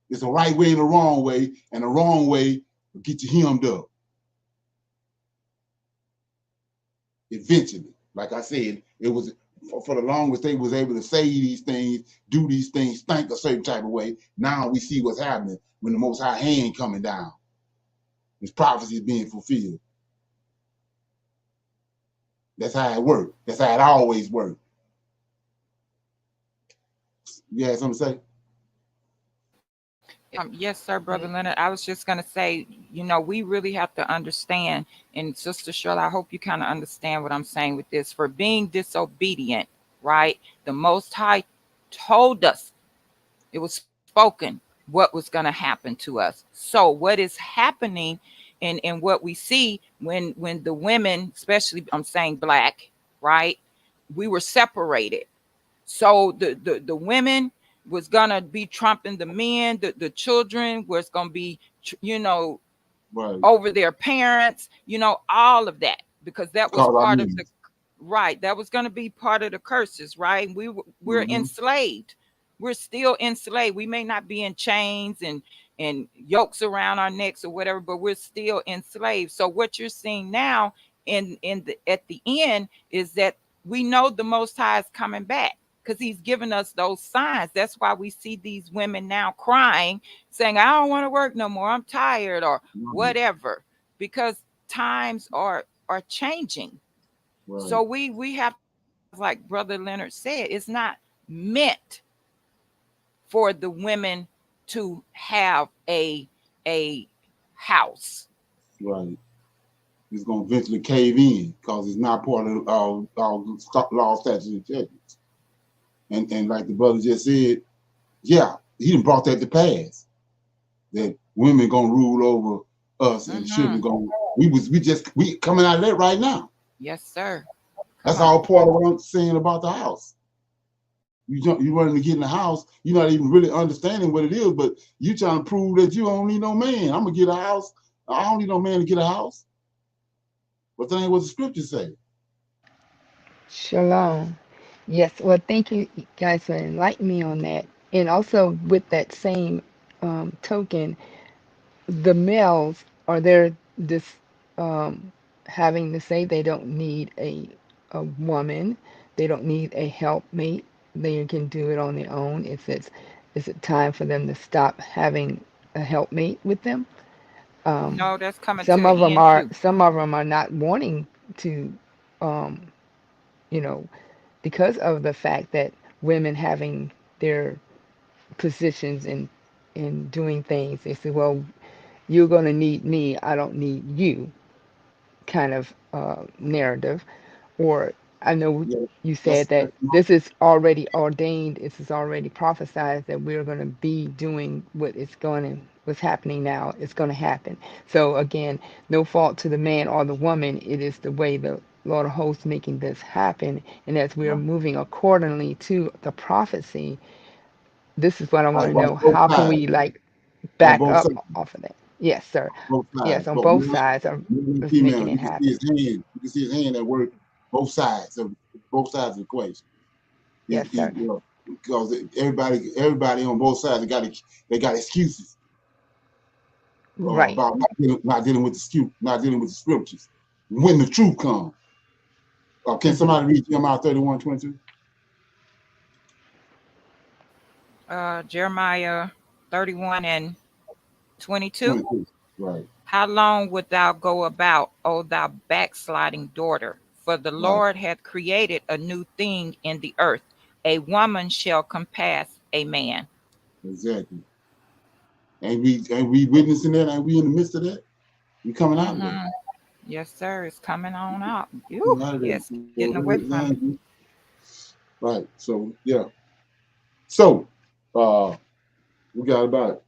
It's a right way and a wrong way, and the wrong way will get you hemmed up. Eventually, like I said, it was for the longest they was able to say these things, do these things, think a certain type of way. Now we see what's happening when the Most High hand coming down. His prophecy is being fulfilled. That's how it worked. That's how it always worked. You had something to say? Yes, sir, Brother Leonard. I was just going to say, we really have to understand, and Sister Shirley, I hope you kind of understand what I'm saying with this. For being disobedient, right? The Most High told us, it was spoken, what was going to happen to us. So, what is happening, and what we see when the women, especially I'm saying black, right? We were separated. So the women was gonna be trumping the men, the children was gonna be, Right. over their parents, all of that, because that was Call our part of the names. right. That was gonna be part of the curses, right? We're enslaved. We're still enslaved. We may not be in chains and yokes around our necks or whatever, but we're still enslaved. So what you're seeing now at the end is that we know the Most High is coming back because He's given us those signs. That's why we see these women now crying, saying, "I don't want to work no more. I'm tired," or whatever, because times are changing. Right. So we have to realize, like Brother Leonard said, it's not meant for the women to have a house. Right. It's going to eventually cave in because it's not part of our law, statutes, and judgments. And like the brother just said, yeah, he done brought that to pass. That women gonna rule over us and children gonna. We coming out of that right now. Yes, sir. That's all part of what I'm saying about the house. You running to get in the house, you're not even really understanding what it is, but you trying to prove that you don't need no man. I'm gonna get a house. I don't need no man to get a house. But that ain't what the scriptures say. Shalom. Yes, well, thank you guys for enlightening me on that. And also, with that same token, the males are there this having to say they don't need a woman, they don't need a helpmate, they can do it on their own. Is it time for them to stop having a helpmate with them? Um, No, that's coming to an end too. some of them are not wanting to, um, you know, because of the fact that women having their positions in doing things. They say, well, you're going to need me, I don't need you, kind of narrative. Or I know Yeah, you that's, said that that's this is already ordained, this is already prophesied that we're going to be doing what's happening now. It's going to happen. So again, no fault to the man or the woman. It is the way the Lord of hosts making this happen. And as we are moving accordingly to the prophecy, this is what I want to on know. both How can sides. we like On back both up sides. off of that? Yes, sir. Both Yes, sides. on Both both male sides and of making female. it You can see happen. his hand. You can see his hand at work. Both sides of the equation. Yes, sir. Because everybody on both sides they got excuses Right. about not dealing with the scriptures. When the truth comes, can Hmm. somebody read Jeremiah 31:22? Jeremiah 31 and 22. 22. Right, How long wilt thou go about, O thou backsliding daughter? For the right, Lord hath created a new thing in the earth. A woman shall compass a man. exactly. Ain't we witnessing that? Ain't we in the midst of that? We coming out of that. Mm-hmm. Yes, sir. It's coming on out. Coming out of Yes, that. getting away from it. Right. So yeah. So we got about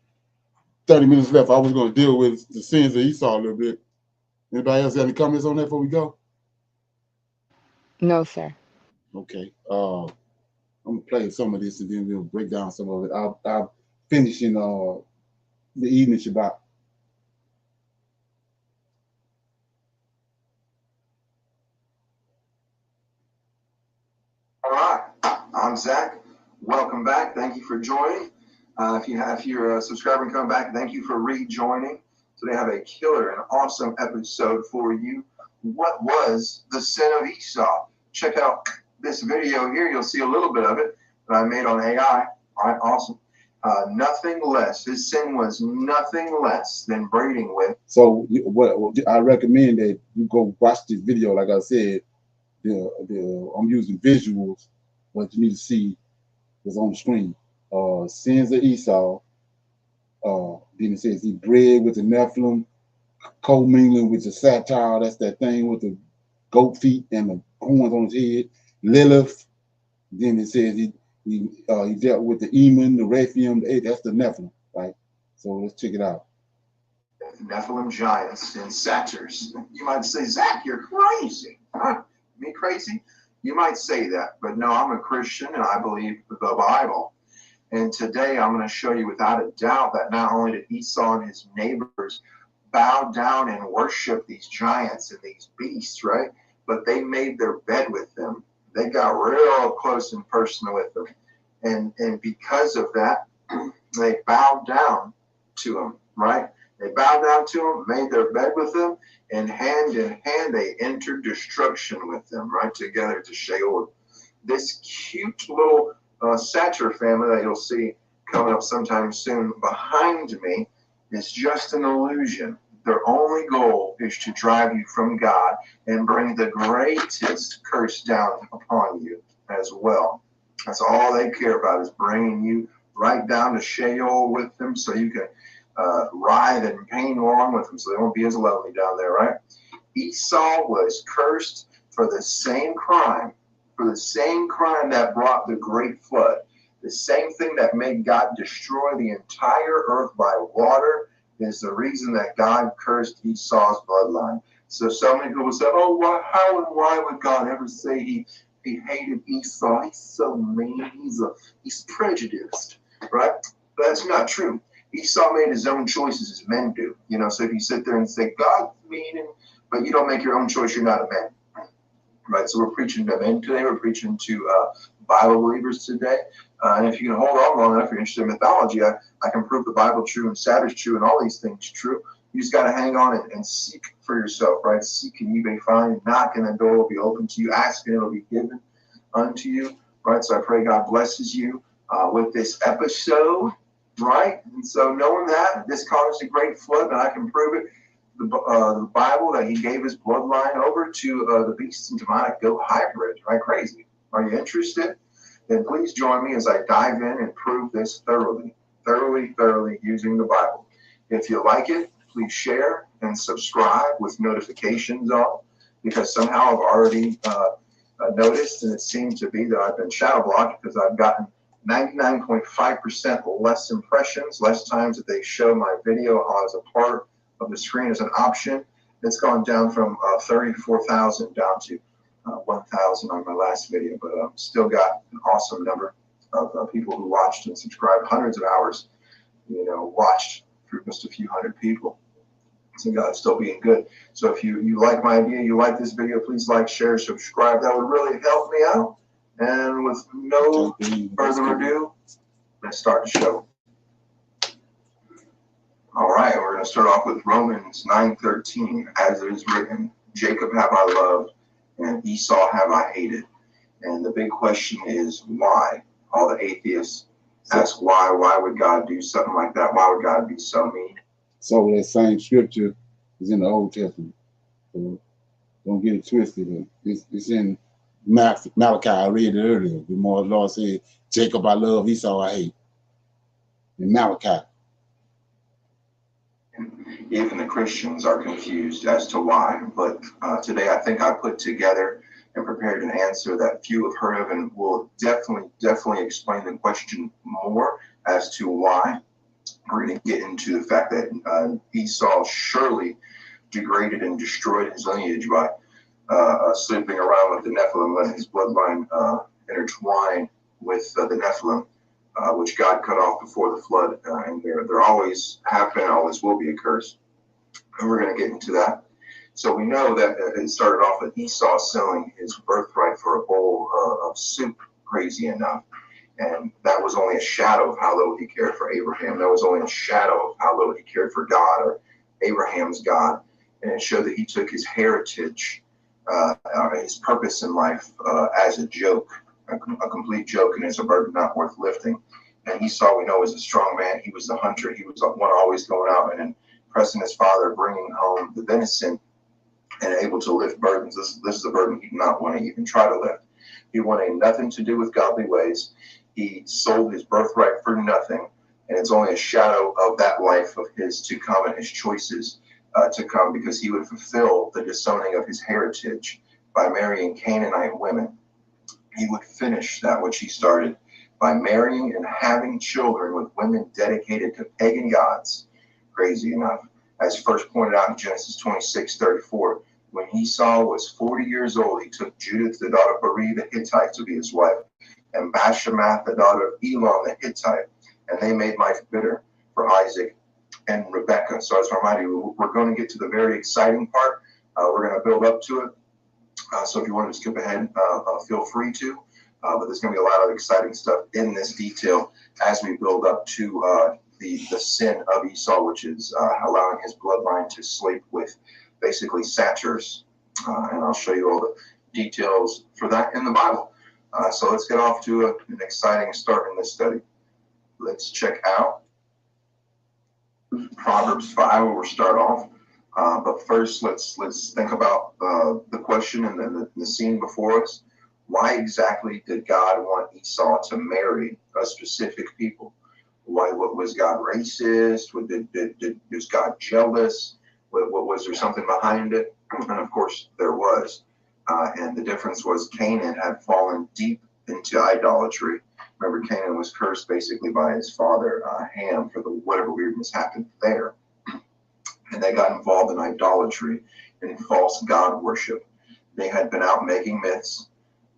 30 minutes left. I was going to deal with the sins of Esau a little bit. Anybody else got any comments on that before we go? No, sir. Okay. I'm gonna play some of this and then we'll break down some of it. I'll finish in the evening Shabbat. All right, I'm Zach. Welcome back. Thank you for joining. If you're a subscriber and coming back, thank you for rejoining. Today I have a killer and awesome episode for you. What was the sin of Esau? Check out this video here. You'll see a little bit of it that I made on AI. All right, awesome. Nothing less. His sin was nothing less than breeding with. So what I recommend that you go watch this video. Like I said, I'm using visuals, but you need to see what's on the screen. Sins of Esau. Then it says he bred with the Nephilim, co-mingling with the Satyr. That's that thing with the goat feet and the horns on his head. Lilith. Then it says he dealt with the Eman, the Rephaim, that's the Nephilim, right? So let's check it out. Nephilim giants and satyrs. You might say, Zach, you're crazy. Huh? Me crazy? You might say that, but no, I'm a Christian and I believe the Bible. And today I'm going to show you without a doubt that not only did Esau and his neighbors bow down and worship these giants and these beasts, right? But they made their bed with them. They got real close and personal with them. And because of that, they bowed down to them, right? They bowed down to him, made their bed with them, and hand in hand they entered destruction with them, right, together to Sheol. This cute little satyr family that you'll see coming up sometime soon behind me is just an illusion. Their only goal is to drive you from God and bring the greatest curse down upon you as well. That's all they care about, is bringing you right down to Sheol with them so you can writhe in pain along with them, so they won't be as lonely down there, right? Esau was cursed for the same crime that brought the great flood, the same thing that made God destroy the entire earth by water is the reason that God cursed Esau's bloodline. So many people say, oh, well, how and why would God ever say he hated Esau? He's so mean. He's prejudiced, right? But that's not true. Esau made his own choices as men do. You know, so if you sit there and say, God's mean, but you don't make your own choice, you're not a man. Right? So we're preaching to men today. We're preaching to Bible believers today. And if you can hold on long enough, if you're interested in mythology, I can prove the Bible true and Sabbath true and all these things true. You just got to hang on and seek for yourself, right? Seek and you may find. Knock and the door will be open to you. Ask and it will be given unto you, right? So I pray God blesses you with this episode. Right? And so knowing that this caused a great flood, and I can prove it, the Bible that he gave his bloodline over to the beasts and demonic goat hybrid, right? Crazy. Are you interested? Then please join me as I dive in and prove this thoroughly using the Bible. If you like it, please share and subscribe with notifications on, because somehow I've already noticed, and it seems to be that I've been shadow blocked because I've gotten 99.5% less impressions, less times that they show my video as a part of the screen as an option. It's gone down from 34,000 down to 1,000 on my last video, but still got an awesome number of people who watched and subscribed. Hundreds of hours, watched through just a few hundred people. So God's still being good. So if you like my idea, you like this video, please like, share, subscribe. That would really help me out. And with no further ado, let's start the show. All right, we're going to start off with Romans 9:13. As it is written, Jacob have I loved, and Esau have I hated. And the big question is, why? All the atheists ask why. Why would God do something like that? Why would God be so mean? So that same scripture is in the Old Testament. So don't get it twisted. It's in Malachi. I read it earlier. The more Lord said, Jacob I love, Esau I hate. In Malachi. Even the Christians are confused as to why. But today I think I put together and prepared an answer that few have heard of, and will definitely explain the question more as to why. We're going to get into the fact that Esau surely degraded and destroyed his lineage by sleeping around with the Nephilim, letting his bloodline intertwine with the Nephilim, which God cut off before the flood. And there always have been, always will be a curse. And we're going to get into that. So we know that it started off with Esau selling his birthright for a bowl of soup, crazy enough. And that was only a shadow of how little he cared for Abraham. That was only a shadow of how little he cared for God, or Abraham's God. And it showed that he took his heritage, his purpose in life, as a joke, a complete joke, and as a burden not worth lifting. And Esau, we know, was a strong man. He was the hunter. He was the one always going out and impressing his father, bringing home the venison, and able to lift burdens. This is a burden he did not want to even try to lift. He wanted nothing to do with godly ways. He sold his birthright for nothing, And it's only a shadow of that life of his to come and his choices to come, because he would fulfill the disowning of his heritage by marrying Canaanite women. He would finish that which he started by marrying and having children with women dedicated to pagan gods. Crazy enough. As first pointed out in Genesis 26:34, when Esau was 40 years old, he took Judith, the daughter of Beri the Hittite, to be his wife, and Bashemath, the daughter of Elon the Hittite, and they made life bitter for Isaac and Rebekah. So as a reminder, we're going to get to the very exciting part. We're going to build up to it. So if you want to skip ahead, feel free to. But there's going to be a lot of exciting stuff in this detail as we build up to the sin of Esau, which is allowing his bloodline to sleep with basically satyrs. And I'll show you all the details for that in the Bible. So let's get off to an exciting start in this study. Let's check out Proverbs 5, where we'll start off. But first, let's think about the question and then the scene before us. Why exactly did God want Esau to marry a specific people? Why? What was God racist? Was God jealous? What was there something behind it? And of course, there was. And the difference was Canaan had fallen deep into idolatry. Remember, Canaan was cursed basically by his father Ham for whatever weirdness happened there. And they got involved in idolatry and false god worship. They had been out making myths,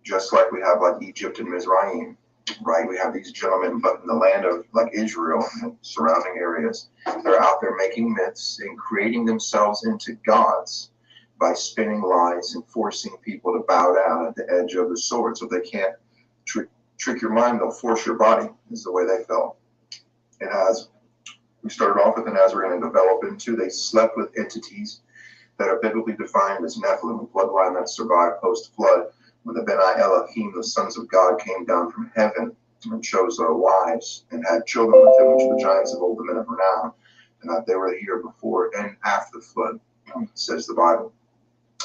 just like we have like Egypt and Mizraim, right? We have these gentlemen, but in the land of like Israel and surrounding areas, they're out there making myths and creating themselves into gods by spinning lies and forcing people to bow down at the edge of the sword. So they can't trick your mind, they'll force your body, is the way they felt. And as we started off with, and as we're going to develop into, they slept with entities that are biblically defined as Nephilim, a bloodline that survived post-flood, when the Benai Elohim, the sons of God, came down from heaven and chose their wives and had children with them, which were the giants of old, the men of renown, and that they were here before and after the flood, says the Bible.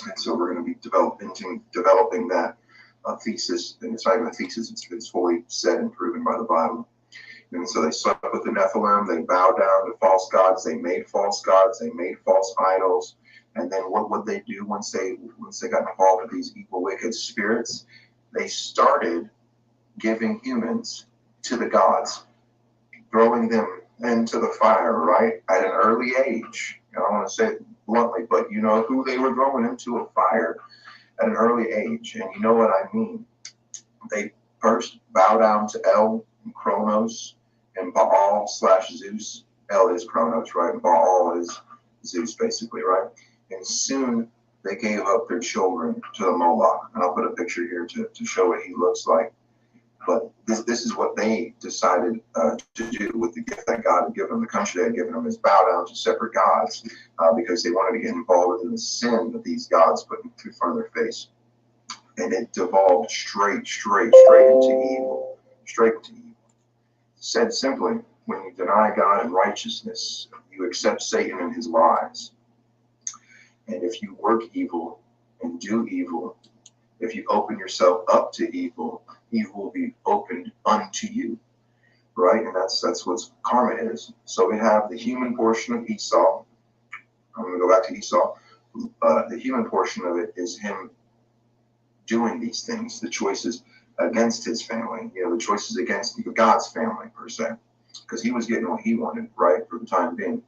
And so we're going to be developing that thesis, and it's not even a thesis, it's fully said and proven by the Bible. And so they slept with the Nephilim, they bowed down to false gods, they made false idols. And then what would they do once they got involved with these evil, wicked spirits? They started giving humans to the gods, throwing them into the fire, right? At an early age. I don't want to say it bluntly, but you know who they were throwing into a fire at an early age. And you know what I mean. They first bow down to El and Kronos and Baal / Zeus. El is Kronos, right? And Baal is Zeus, basically, right? And soon they gave up their children to the Moloch. And I'll put a picture here to show what he looks like. But this is what they decided to do with the gift that God had given them. The country they had given them is bow down to separate gods because they wanted to get involved in the sin that these gods put in front of their face. And it devolved straight into evil. Straight into evil. Said simply, when you deny God and righteousness, you accept Satan and his lies. And if you work evil and do evil, if you open yourself up to evil, evil will be opened unto you, right? And that's what karma is. So we have the human portion of Esau. I'm going to go back to Esau. The human portion of it is him doing these things, the choices against his family, the choices against God's family, per se, because he was getting what he wanted, right, for the time being.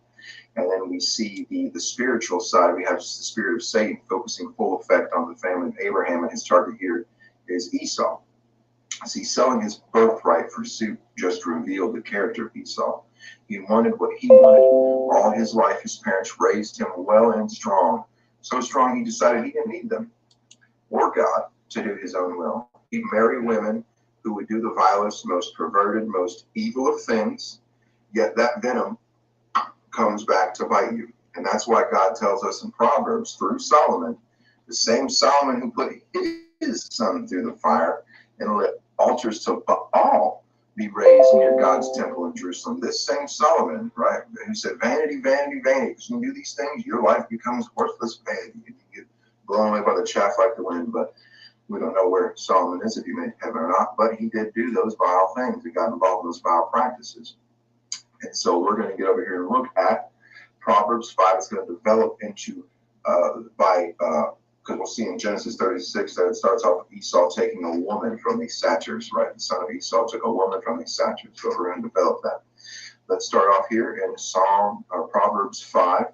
And then we see the spiritual side. We have the spirit of Satan focusing full effect on the family of Abraham, and his target here is Esau. See, selling his birthright for soup just revealed the character of Esau. He wanted what he wanted. All his life, his parents raised him well and strong. So strong, he decided he didn't need them or God to do his own will. He'd marry women who would do the vilest, most perverted, most evil of things, yet that venom comes back to bite you. And that's why God tells us in Proverbs through Solomon, the same Solomon who put his son through the fire and let altars to Baal be raised near God's temple in Jerusalem. This same Solomon, right, who said, vanity, vanity, vanity, because when you do these things, your life becomes worthless vanity. You get blown away by the chaff like the wind, but we don't know where Solomon is, if he made heaven or not, but he did do those vile things. He got involved in those vile practices. And so we're going to get over here and look at Proverbs 5. It's going to develop into, because we'll see in Genesis 36 that it starts off with Esau taking a woman from these satyrs, right? The son of Esau took a woman from these satyrs. So we're going to develop that. Let's start off here in Proverbs 5.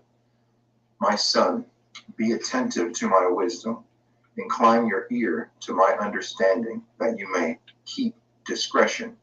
My son, be attentive to my wisdom. Incline your ear to my understanding, that you may keep discretion,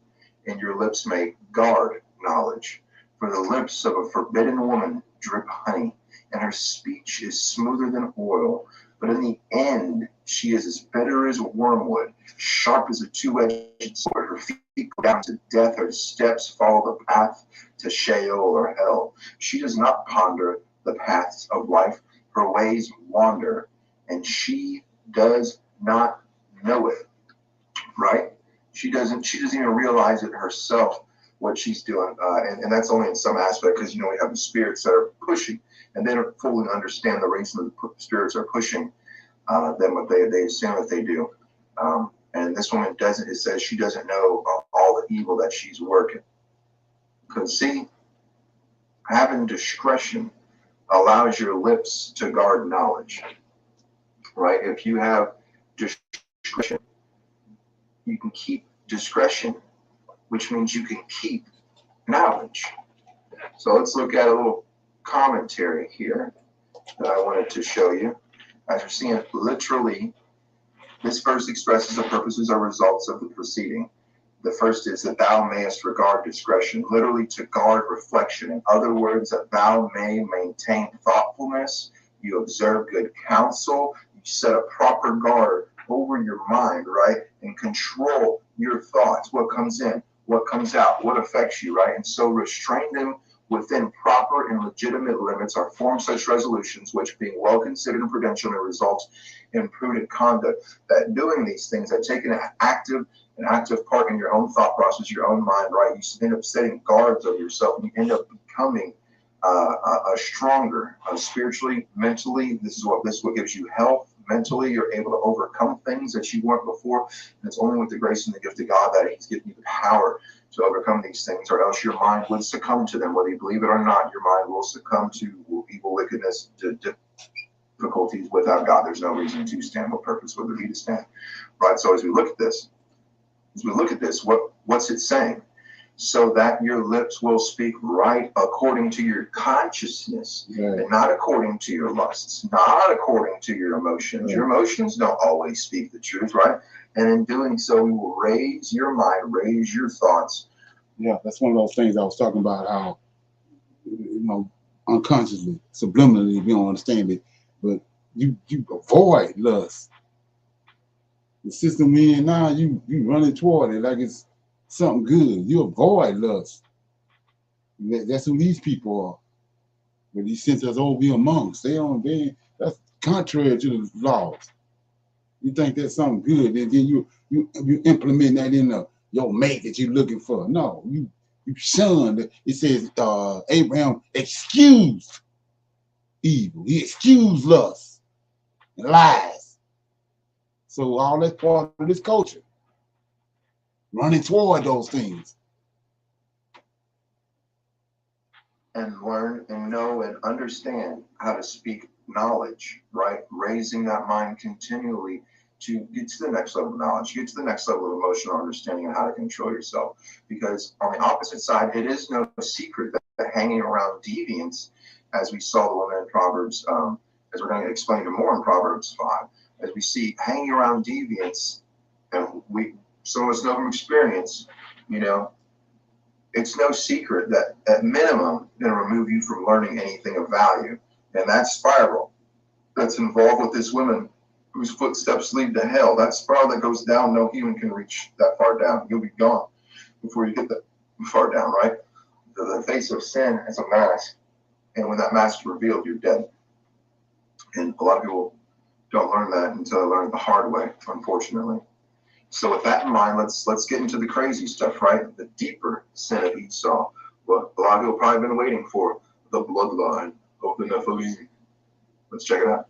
and your lips may guard knowledge. For the lips of a forbidden woman drip honey, and her speech is smoother than oil. But in the end, she is as bitter as wormwood, sharp as a two-edged sword. Her feet go down to death, her steps follow the path to Sheol or hell. She does not ponder the paths of life. Her ways wander, and she does not know it. Right? She doesn't even realize it herself, what she's doing. And that's only in some aspect, because, we have the spirits that are pushing, and they don't fully understand the reason the spirits are pushing them, what they assume that they do. And this woman doesn't, it says she doesn't know all the evil that she's working. Because, see, having discretion allows your lips to guard knowledge. Right? If you have discretion, you can keep discretion, which means you can keep knowledge. So let's look at a little commentary here that I wanted to show you. As you're seeing, literally, this verse expresses the purposes or results of the preceding. The first is that thou mayest regard discretion, literally to guard reflection. In other words, that thou may maintain thoughtfulness, you observe good counsel, you set a proper guard over your mind, right? And control your thoughts, what comes in, what comes out, what affects you, right? And so restrain them within proper and legitimate limits, or form such resolutions which, being well considered and prudential, may result in prudent conduct. That doing these things, that taking an active part in your own thought process, your own mind, right? You end up setting guards over yourself, and you end up becoming a stronger, spiritually, mentally. This is what gives you health. Mentally, you're able to overcome things that you weren't before. And it's only with the grace and the gift of God that He's given you the power to overcome these things, or else your mind would succumb to them. Whether you believe it or not, your mind will succumb to evil, wickedness, to difficulties. Without God, there's no reason to stand. What purpose would there be to stand? Right? So as we look at this, what's it saying? So that your lips will speak right according to your consciousness, right, and not according to your lusts, not according to your emotions. Right. Your emotions don't always speak the truth, right? And in doing so, we will raise your mind, raise your thoughts. Yeah, that's one of those things I was talking about, how, unconsciously, subliminally, if you don't understand it, but you avoid lust. The system we in now, you running toward it like it's something good. You avoid lust. That's who these people are. But these senses over be amongst. That's contrary to the laws. You think that's something good, and then you implement that in your mate that you're looking for. No, you shunned. It says Abraham excused evil. He excused lust and lies. So all that's part of this culture. Running toward those things. And learn and know and understand how to speak knowledge, right? Raising that mind continually to get to the next level of knowledge, get to the next level of emotional understanding and how to control yourself. Because on the opposite side, it is no secret that hanging around deviance, as we saw the woman in Proverbs, as we're going to explain it more in Proverbs 5, as we see hanging around deviance, and some of us know from experience, it's no secret that at minimum going to remove you from learning anything of value. And that spiral that's involved with this woman whose footsteps lead to hell, that spiral that goes down, no human can reach that far down. You'll be gone before you get that far down, right? The face of sin is a mask. And when that mask is revealed, you're dead. And a lot of people don't learn that until they learn it the hard way, unfortunately. So with that in mind, let's get into the crazy stuff, right? The deeper sin of Esau. What a lot of people probably been waiting for, the bloodline of the Nephilim. Let's check it out.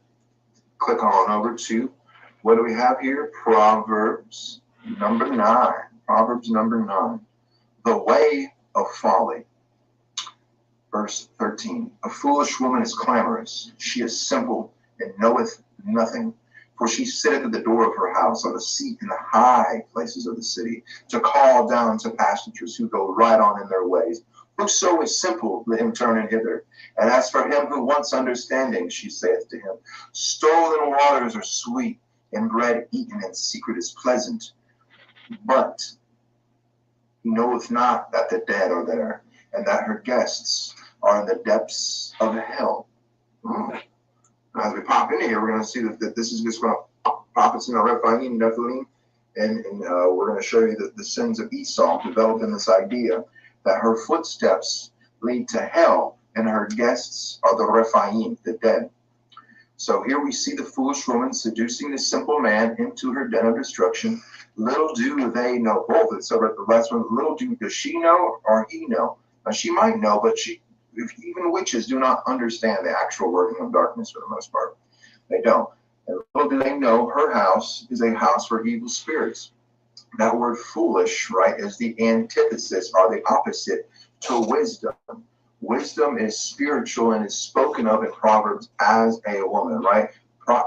Click on over to, what do we have here? Proverbs number 9. Proverbs number 9. The way of folly. Verse 13, a foolish woman is clamorous. She is simple and knoweth nothing. For she sitteth at the door of her house on a seat in the high places of the city, to call down to passengers who go right on in their ways. Whoso is simple, let him turn in hither. And as for him who wants understanding, she saith to him, stolen waters are sweet, and bread eaten in secret is pleasant. But he knoweth not that the dead are there, and that her guests are in the depths of hell. As we pop in here, we're going to see that this is just going to pop us in our Rephaim, Nephilim, and we're going to show you that the sins of Esau developed in this idea that her footsteps lead to hell, and her guests are the Rephaim, the dead. So here we see the foolish woman seducing the simple man into her den of destruction. Little do they know, both. So the last one, little does she know or he know? Now, she might know, but even witches do not understand the actual working of darkness for the most part. They don't. And little do they know her house is a house for evil spirits. That word foolish, right, is the antithesis or the opposite to wisdom. Wisdom is spiritual and is spoken of in Proverbs as a woman, right?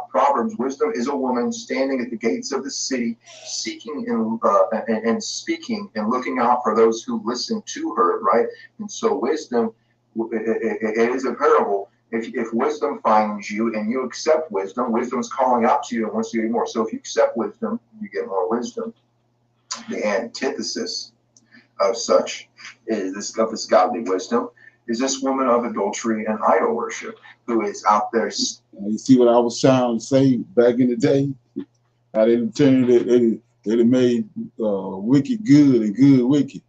Proverbs, wisdom is a woman standing at the gates of the city, seeking and speaking and looking out for those who listen to her, right? And so wisdom, it is a parable. If wisdom finds you and you accept wisdom, wisdom's calling out to you and wants to get more. So if you accept wisdom, you get more wisdom. The antithesis of such is this godly wisdom is this woman of adultery and idol worship who is out there. You see what I was trying to say back in the day? How they turned it, they made wicked good and good wicked.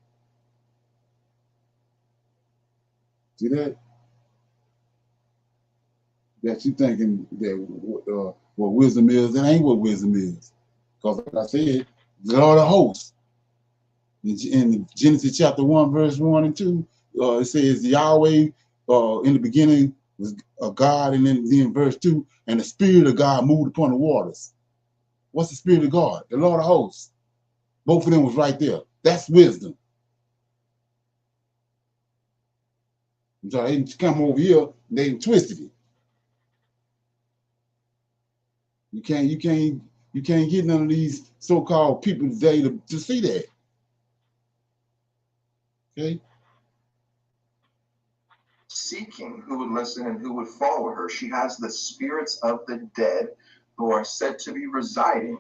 See that? That you thinking that what wisdom is, that ain't what wisdom is. Because like I said, the Lord of hosts. In Genesis chapter 1, verse 1 and 2, it says Yahweh in the beginning was a God, and then verse 2, and the Spirit of God moved upon the waters. What's the Spirit of God? The Lord of hosts. Both of them was right there. That's wisdom. So they come over here, and they twisted it. You can't get none of these so-called people today to see that. Okay. Seeking who would listen and who would follow her. She has the spirits of the dead who are said to be residing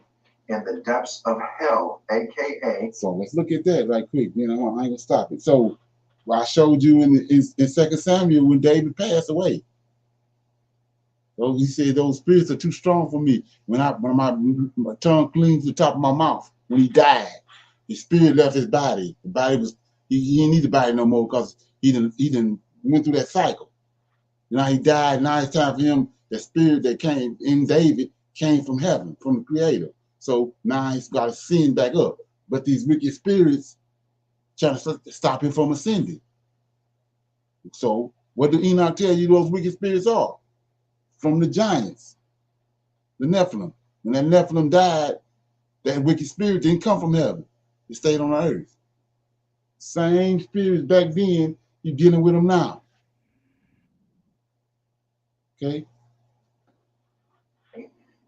in the depths of hell, aka. So let's look at that right quick. I ain't gonna stop it. So I showed you in 2 Samuel when David passed away. So he said those spirits are too strong for me. When my tongue cleaves the top of my mouth. When he died, his spirit left his body. The body was he didn't need the body no more because he didn't went through that cycle. Now he died. Now it's time for him. The spirit that came in David came from heaven, from the Creator. So now he's got to ascend back up. But these wicked spirits trying to stop him from ascending. So what do Enoch tell you those wicked spirits are? From the giants, the Nephilim. When that Nephilim died, that wicked spirit didn't come from heaven. It stayed on the earth. Same spirits back then, you're dealing with them now. Okay?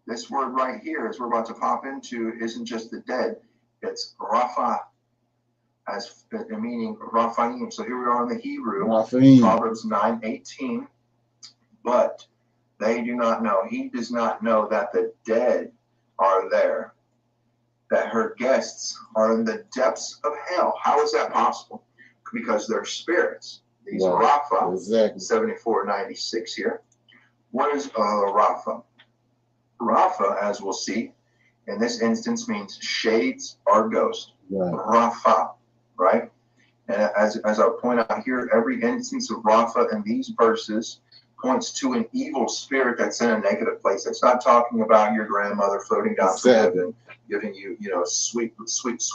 This word right here, as we're about to pop into, isn't just the dead. It's Rapha, as the meaning Raphaim. So here we are in the Hebrew, Raphaim. Proverbs 9:18. But they do not know. He does not know that the dead are there, that her guests are in the depths of hell. How is that possible? Because they're spirits. These Rapha, exactly. 7496 here. What is Rapha? Rapha, as we'll see, in this instance means shades or ghost. Right. Rapha, right? And as I point out here, every instance of Rapha in these verses points to an evil spirit that's in a negative place. It's not talking about your grandmother floating down from heaven, giving you, sweet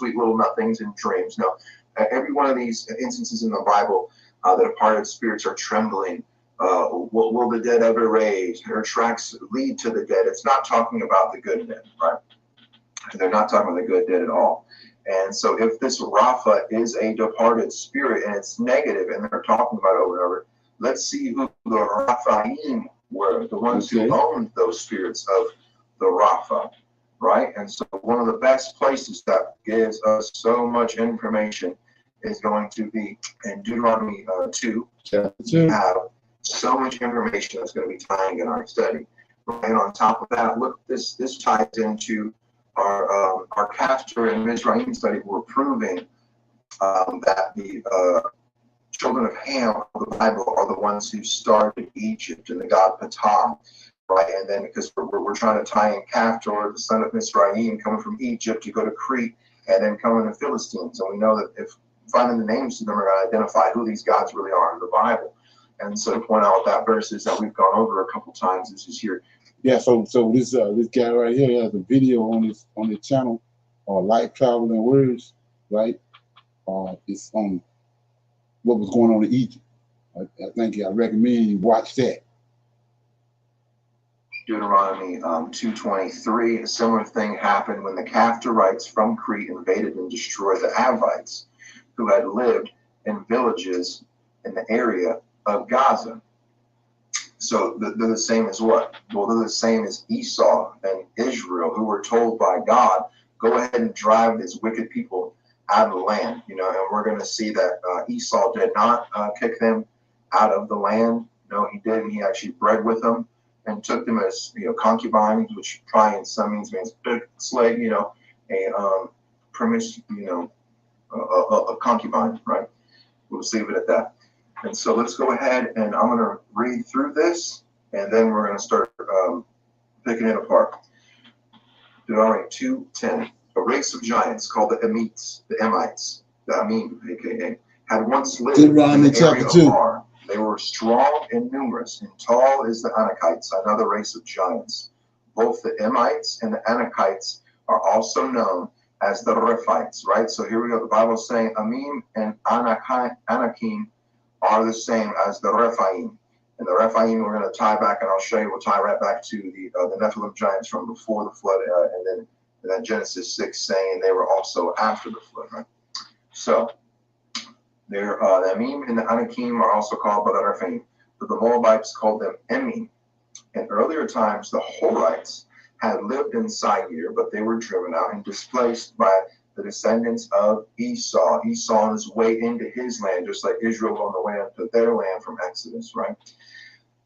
little nothings in dreams. No, every one of these instances in the Bible, the departed spirits are trembling. Will the dead ever raise? Their tracks lead to the dead. It's not talking about the good dead, right? They're not talking about the good dead at all. And so if this Rapha is a departed spirit and it's negative and they're talking about it over and over, let's see who the Raphaim were, the ones who owned those spirits of the Rapha, right? And so one of the best places that gives us so much information is going to be in Deuteronomy 2. We have so much information that's going to be tying in our study. Right on top of that, look, this ties into our Castor and Mizraim study. We're proving that the children of Ham of the Bible are the ones who started Egypt and the god Ptah, right? And then because we're trying to tie in Castor, the son of Mizraim, coming from Egypt to go to Crete, and then coming to Philistines. And we know that if finding the names to them are going to identify who these gods really are in the Bible. And so to point out that verses that we've gone over a couple times, this is here. Yeah, so this guy right here has a video on his channel, Life, Travel, and Words, right? It's on what was going on in Egypt. I think I recommend you watch that. Deuteronomy 2:23, a similar thing happened when the Caphtorites from Crete invaded and destroyed the Avites, who had lived in villages in the area of Gaza. So they're the same as what? Well, they're the same as Esau and Israel, who were told by God, go ahead and drive these wicked people out of the land. And we're going to see that Esau did not kick them out of the land. No, he didn't. He actually bred with them and took them as concubines, which probably in some means slave, a premise, a concubine, right? We'll just leave it at that. And so let's go ahead and I'm going to read through this, and then we're going to start picking it apart. Deuteronomy 2:10. A race of giants called the Emites, the Amim, aka, had once lived in the area of Ar. They were strong and numerous, and tall as the Anakites, another race of giants. Both the Emites and the Anakites are also known as the Rephites, right? So here we go. The Bible is saying Amim and Anakim are the same as the Rephaim. And the Rephaim we're going to tie back, and I'll show you, we'll tie right back to the Nephilim giants from before the flood, and then Genesis 6 saying they were also after the flood, right? So the Amim and the Anakim are also called by the Rephaim, but the Moabites called them Emim. In earlier times, the Horites had lived in Seir, but they were driven out and displaced by the descendants of Esau. Esau on his way into his land, just like Israel on the way into their land from Exodus, right?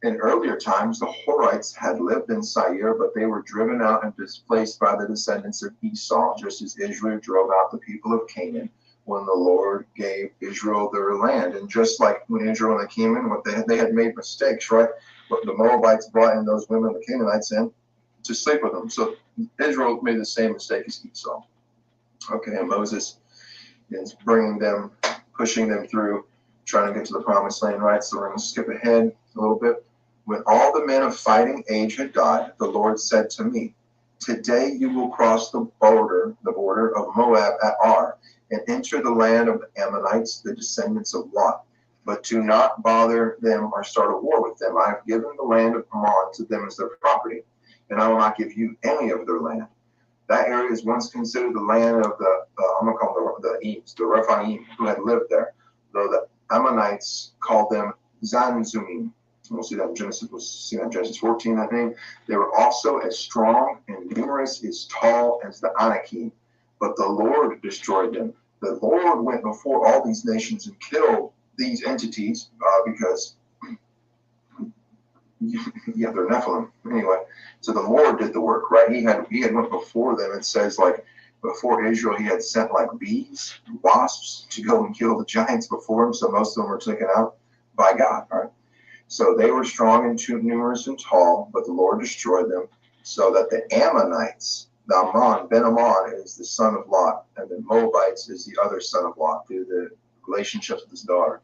In earlier times, the Horites had lived in Seir, but they were driven out and displaced by the descendants of Esau, just as Israel drove out the people of Canaan when the Lord gave Israel their land. And just like when Israel and they came in, they had made mistakes, right? But the Moabites brought in those women, the Canaanites, in to sleep with them. So Israel made the same mistake as Esau. Okay, and Moses is bringing them, pushing them through, trying to get to the promised land, right? So we're going to skip ahead a little bit. When all the men of fighting age had died, the Lord said to me, today you will cross the border of Moab at Ar, and enter the land of the Ammonites, the descendants of Lot. But do not bother them or start a war with them. I have given the land of Ammon to them as their property, and I will not give you any of their land. That area is once considered the land of the, I'm going to call them the Eames, the Rephaim, who had lived there, though the Ammonites called them Zanzumim. We'll see that in Genesis 14, that name. They were also as strong and numerous, as tall as the Anakim, but the Lord destroyed them. The Lord went before all these nations and killed these entities because they're Nephilim anyway. So the Lord did the work, right? He had went before them. It says, like, before Israel, he had sent like bees, wasps to go and kill the giants before him. So most of them were taken out by God, right? So they were strong and too numerous and tall, but the Lord destroyed them, so that the Ammonites, Ben Ammon is the son of Lot, and the Moabites is the other son of Lot through the relationships with his daughter.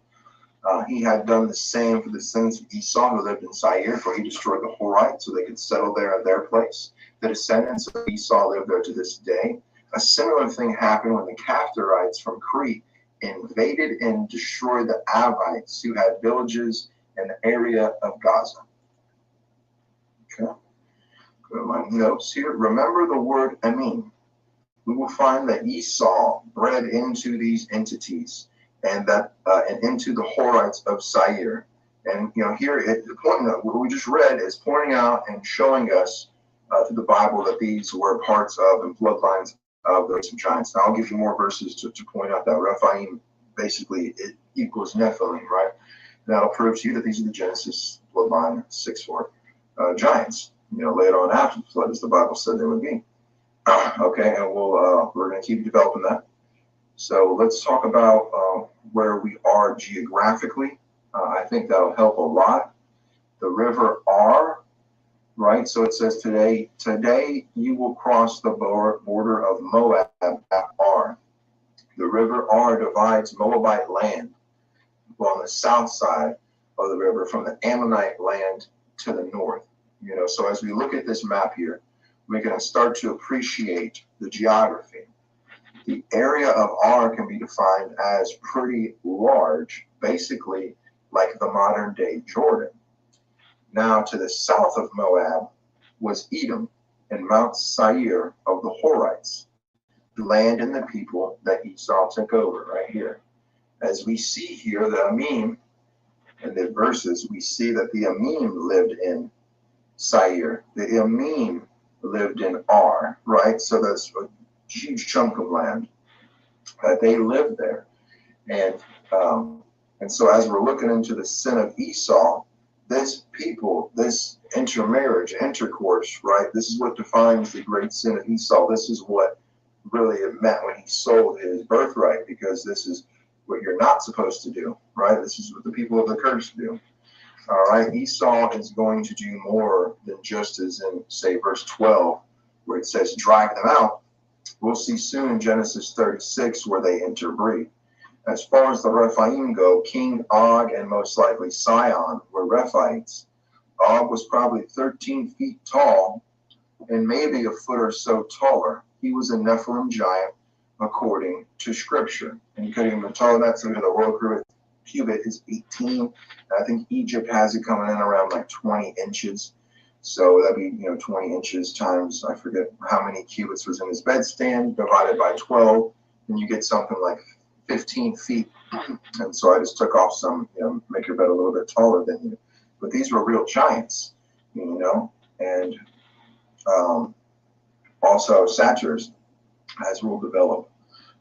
He had done the same for the descendants of Esau who lived in Seir, for he destroyed the Horites so they could settle there in their place. The descendants of Esau live there to this day. A similar thing happened when the Caphtorites from Crete invaded and destroyed the Avites who had villages in the area of Gaza. Okay, go to my notes here. Remember the word Amim. We will find that Esau bred into these entities and into the Horites of Seir. And here pointing out what we just read is pointing out and showing us through the Bible that these were parts of and bloodlines of the race of giants. Now I'll give you more verses to point out that Rephaim basically it equals Nephilim, right? That'll prove to you that these are the Genesis bloodline 6-4 giants. Later on after the flood, as the Bible said they would be. Okay, and we're going to keep developing that. So let's talk about where we are geographically. I think that'll help a lot. The river R, right? So it says today you will cross the border of Moab at R. The river R divides Moabite land on the south side of the river from the Ammonite land to the north. So as we look at this map here, we're going to start to appreciate the geography. The area of R can be defined as pretty large, basically like the modern day Jordan. Now to the south of Moab was Edom and Mount Seir of the Horites, the land and the people that Esau took over right here. As we see here, the Amim, in the verses, we see that the Amim lived in Seir. The Amim lived in R, right? So that's a huge chunk of land that they lived there. And so as we're looking into the sin of Esau, this people, this intercourse, right? This is what defines the great sin of Esau. This is what really it meant when he sold his birthright, because this is what you're not supposed to do, right? This is what the people of the curse do. All right, Esau is going to do more than just as in, say, verse 12, where it says drive them out. We'll see soon in Genesis 36 where they interbreed. As far as the Rephaim go, King Og and most likely Sihon were Rephaites. Og was probably 13 feet tall and maybe a foot or so taller. He was a Nephilim giant according to Scripture. And he couldn't even taller than that, so the world cubit is 18. I think Egypt has it coming in around like 20 inches. So that'd be 20 inches times, I forget how many cubits was in his bedstand, divided by 12, and you get something like 15 feet. And so I just took off some, make your bed a little bit taller than you. But these were real giants, and also satyrs, as we'll develop.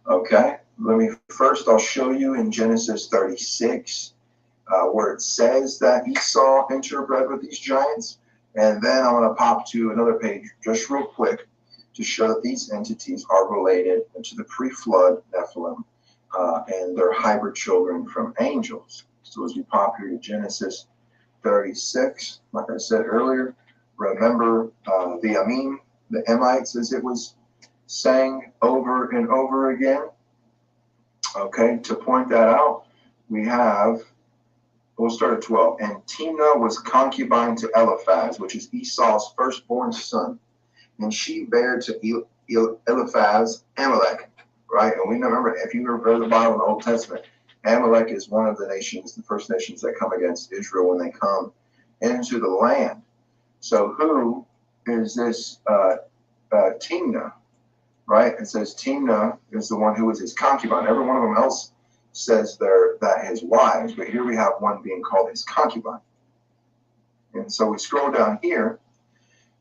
Okay, I'll show you in Genesis 36, where it says that Esau interbred with these giants. And then I want to pop to another page just real quick to show that these entities are related to the pre-flood Nephilim and their hybrid children from angels. So as we pop here to Genesis 36, like I said earlier, remember the Amim, the Emites, as it was saying over and over again. Okay, to point that out, we'll start at 12. And Timnah was concubine to Eliphaz, which is Esau's firstborn son. And she bare to Eliphaz Amalek, right? And we remember, if you ever read the Bible in the Old Testament, Amalek is one of the nations, the first nations that come against Israel when they come into the land. So who is this Timnah, right? It says Timnah is the one who was his concubine. Every one of them else says that his wives, but here we have one being called his concubine. And so we scroll down here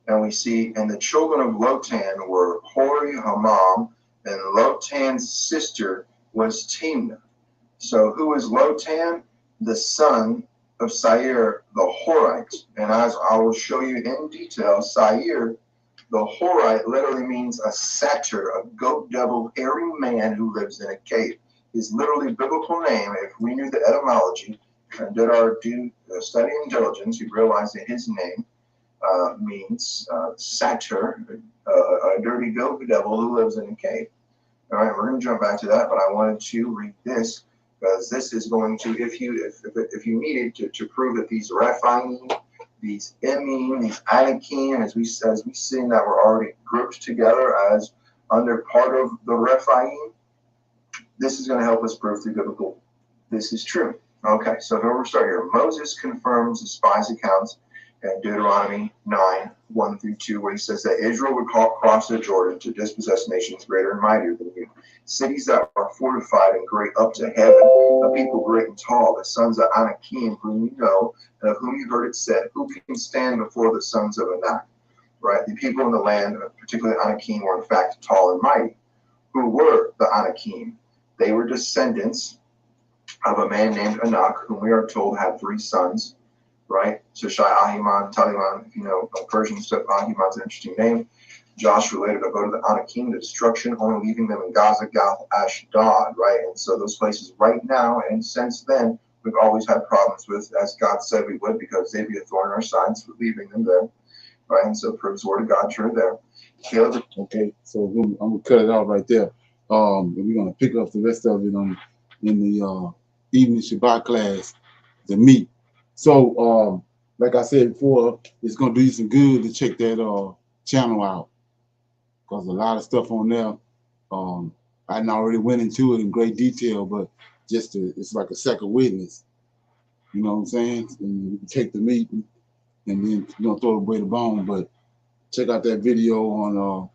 and we see, and the children of Lotan were Hori, Hamam, and Lotan's sister was Timnah. So who is Lotan? The son of Seir the Horite. And as I will show you in detail, Seir the Horite literally means a satyr, a goat devil, hairy man who lives in a cave. His literally biblical name, if we knew the etymology and did our due study and diligence, you'd realize that his name means satyr, a dirty goat devil who lives in a cave. All right, we're going to jump back to that, but I wanted to read this because this is going to, if you needed to prove that these Rephaim, these Emim, these Anakim, as we seen that were already grouped together as under part of the Rephaim, this is going to help us prove through biblical this is true. Okay, so here we'll start here. Moses confirms the spies' accounts and Deuteronomy 9:1-2, where he says that Israel would cross the Jordan to dispossess nations greater and mightier than you, cities that are fortified and great up to heaven, a people great and tall, the sons of Anakim, whom you know, and of whom you heard it said, who can stand before the sons of Anak? Right? The people in the land, particularly Anakim, were in fact tall and mighty. Who were the Anakim? They were descendants of a man named Anak, whom we are told had 3 sons, right? Shishai, Ahiman, Taliman. If you know Persian stuff, Ahiman's an interesting name. Joshua later devoted the Anakim to destruction, only leaving them in Gaza, Gath, Ashdod, right? And so those places right now, and since then, we've always had problems with, as God said we would, because they'd be a thorn in our sides for leaving them there, right? And so proves the word of God true there. Caleb. Okay, so I'm gonna cut it off right there. And we're gonna pick up the rest of it in the evening Shabbat class, the meat. So like I said before, it's gonna do you some good to check that channel out, because a lot of stuff on there. I already went into it in great detail, but it's like a second witness. You know what I'm saying? And you can take the meat and then throw away the bone. But check out that video on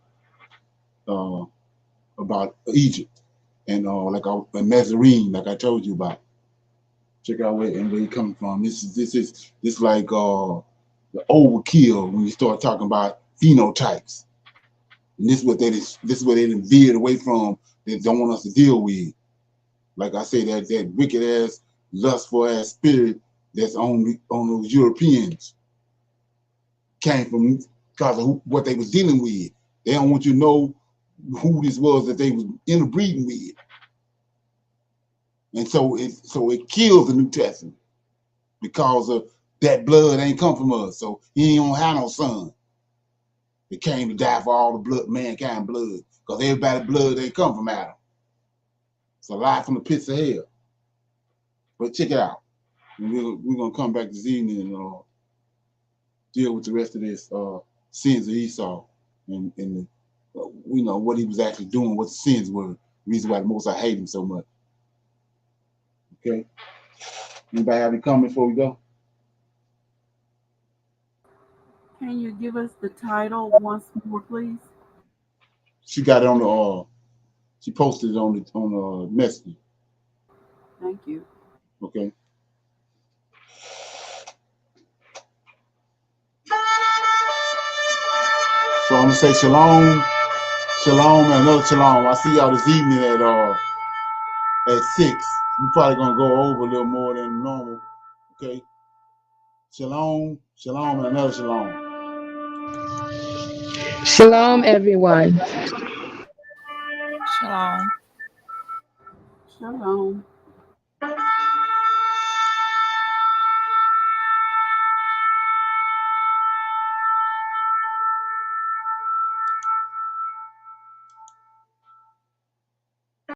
about Egypt and like a Nazarene, like I told you about. Check out where he coming from. This is like the overkill when you start talking about phenotypes. And this is what they done veered away from. They don't want us to deal with. Like I say, that wicked ass, lustful ass spirit that's on those Europeans came from because of what they was dealing with. They don't want you to know who this was that they was interbreeding with. And so it kills the New Testament because of that blood ain't come from us. So he ain't gonna have no son. It came to die for all the blood, mankind blood, because everybody's blood ain't come from Adam. It's a lie from the pits of hell. But check it out. We're gonna come back this evening and deal with the rest of this sins of Esau and we know what he was actually doing, what the sins were, the reason why the Most High hate him so much. Okay. Anybody have any comment before we go? Can you give us the title once more, please? She got it on the she posted it on the message. Thank you. Okay. So I'm gonna say shalom, shalom, and another shalom. I see y'all this evening at 6. We're probably gonna go over a little more than normal. Okay. Shalom, shalom, and another shalom. Shalom, everyone. Shalom. Shalom.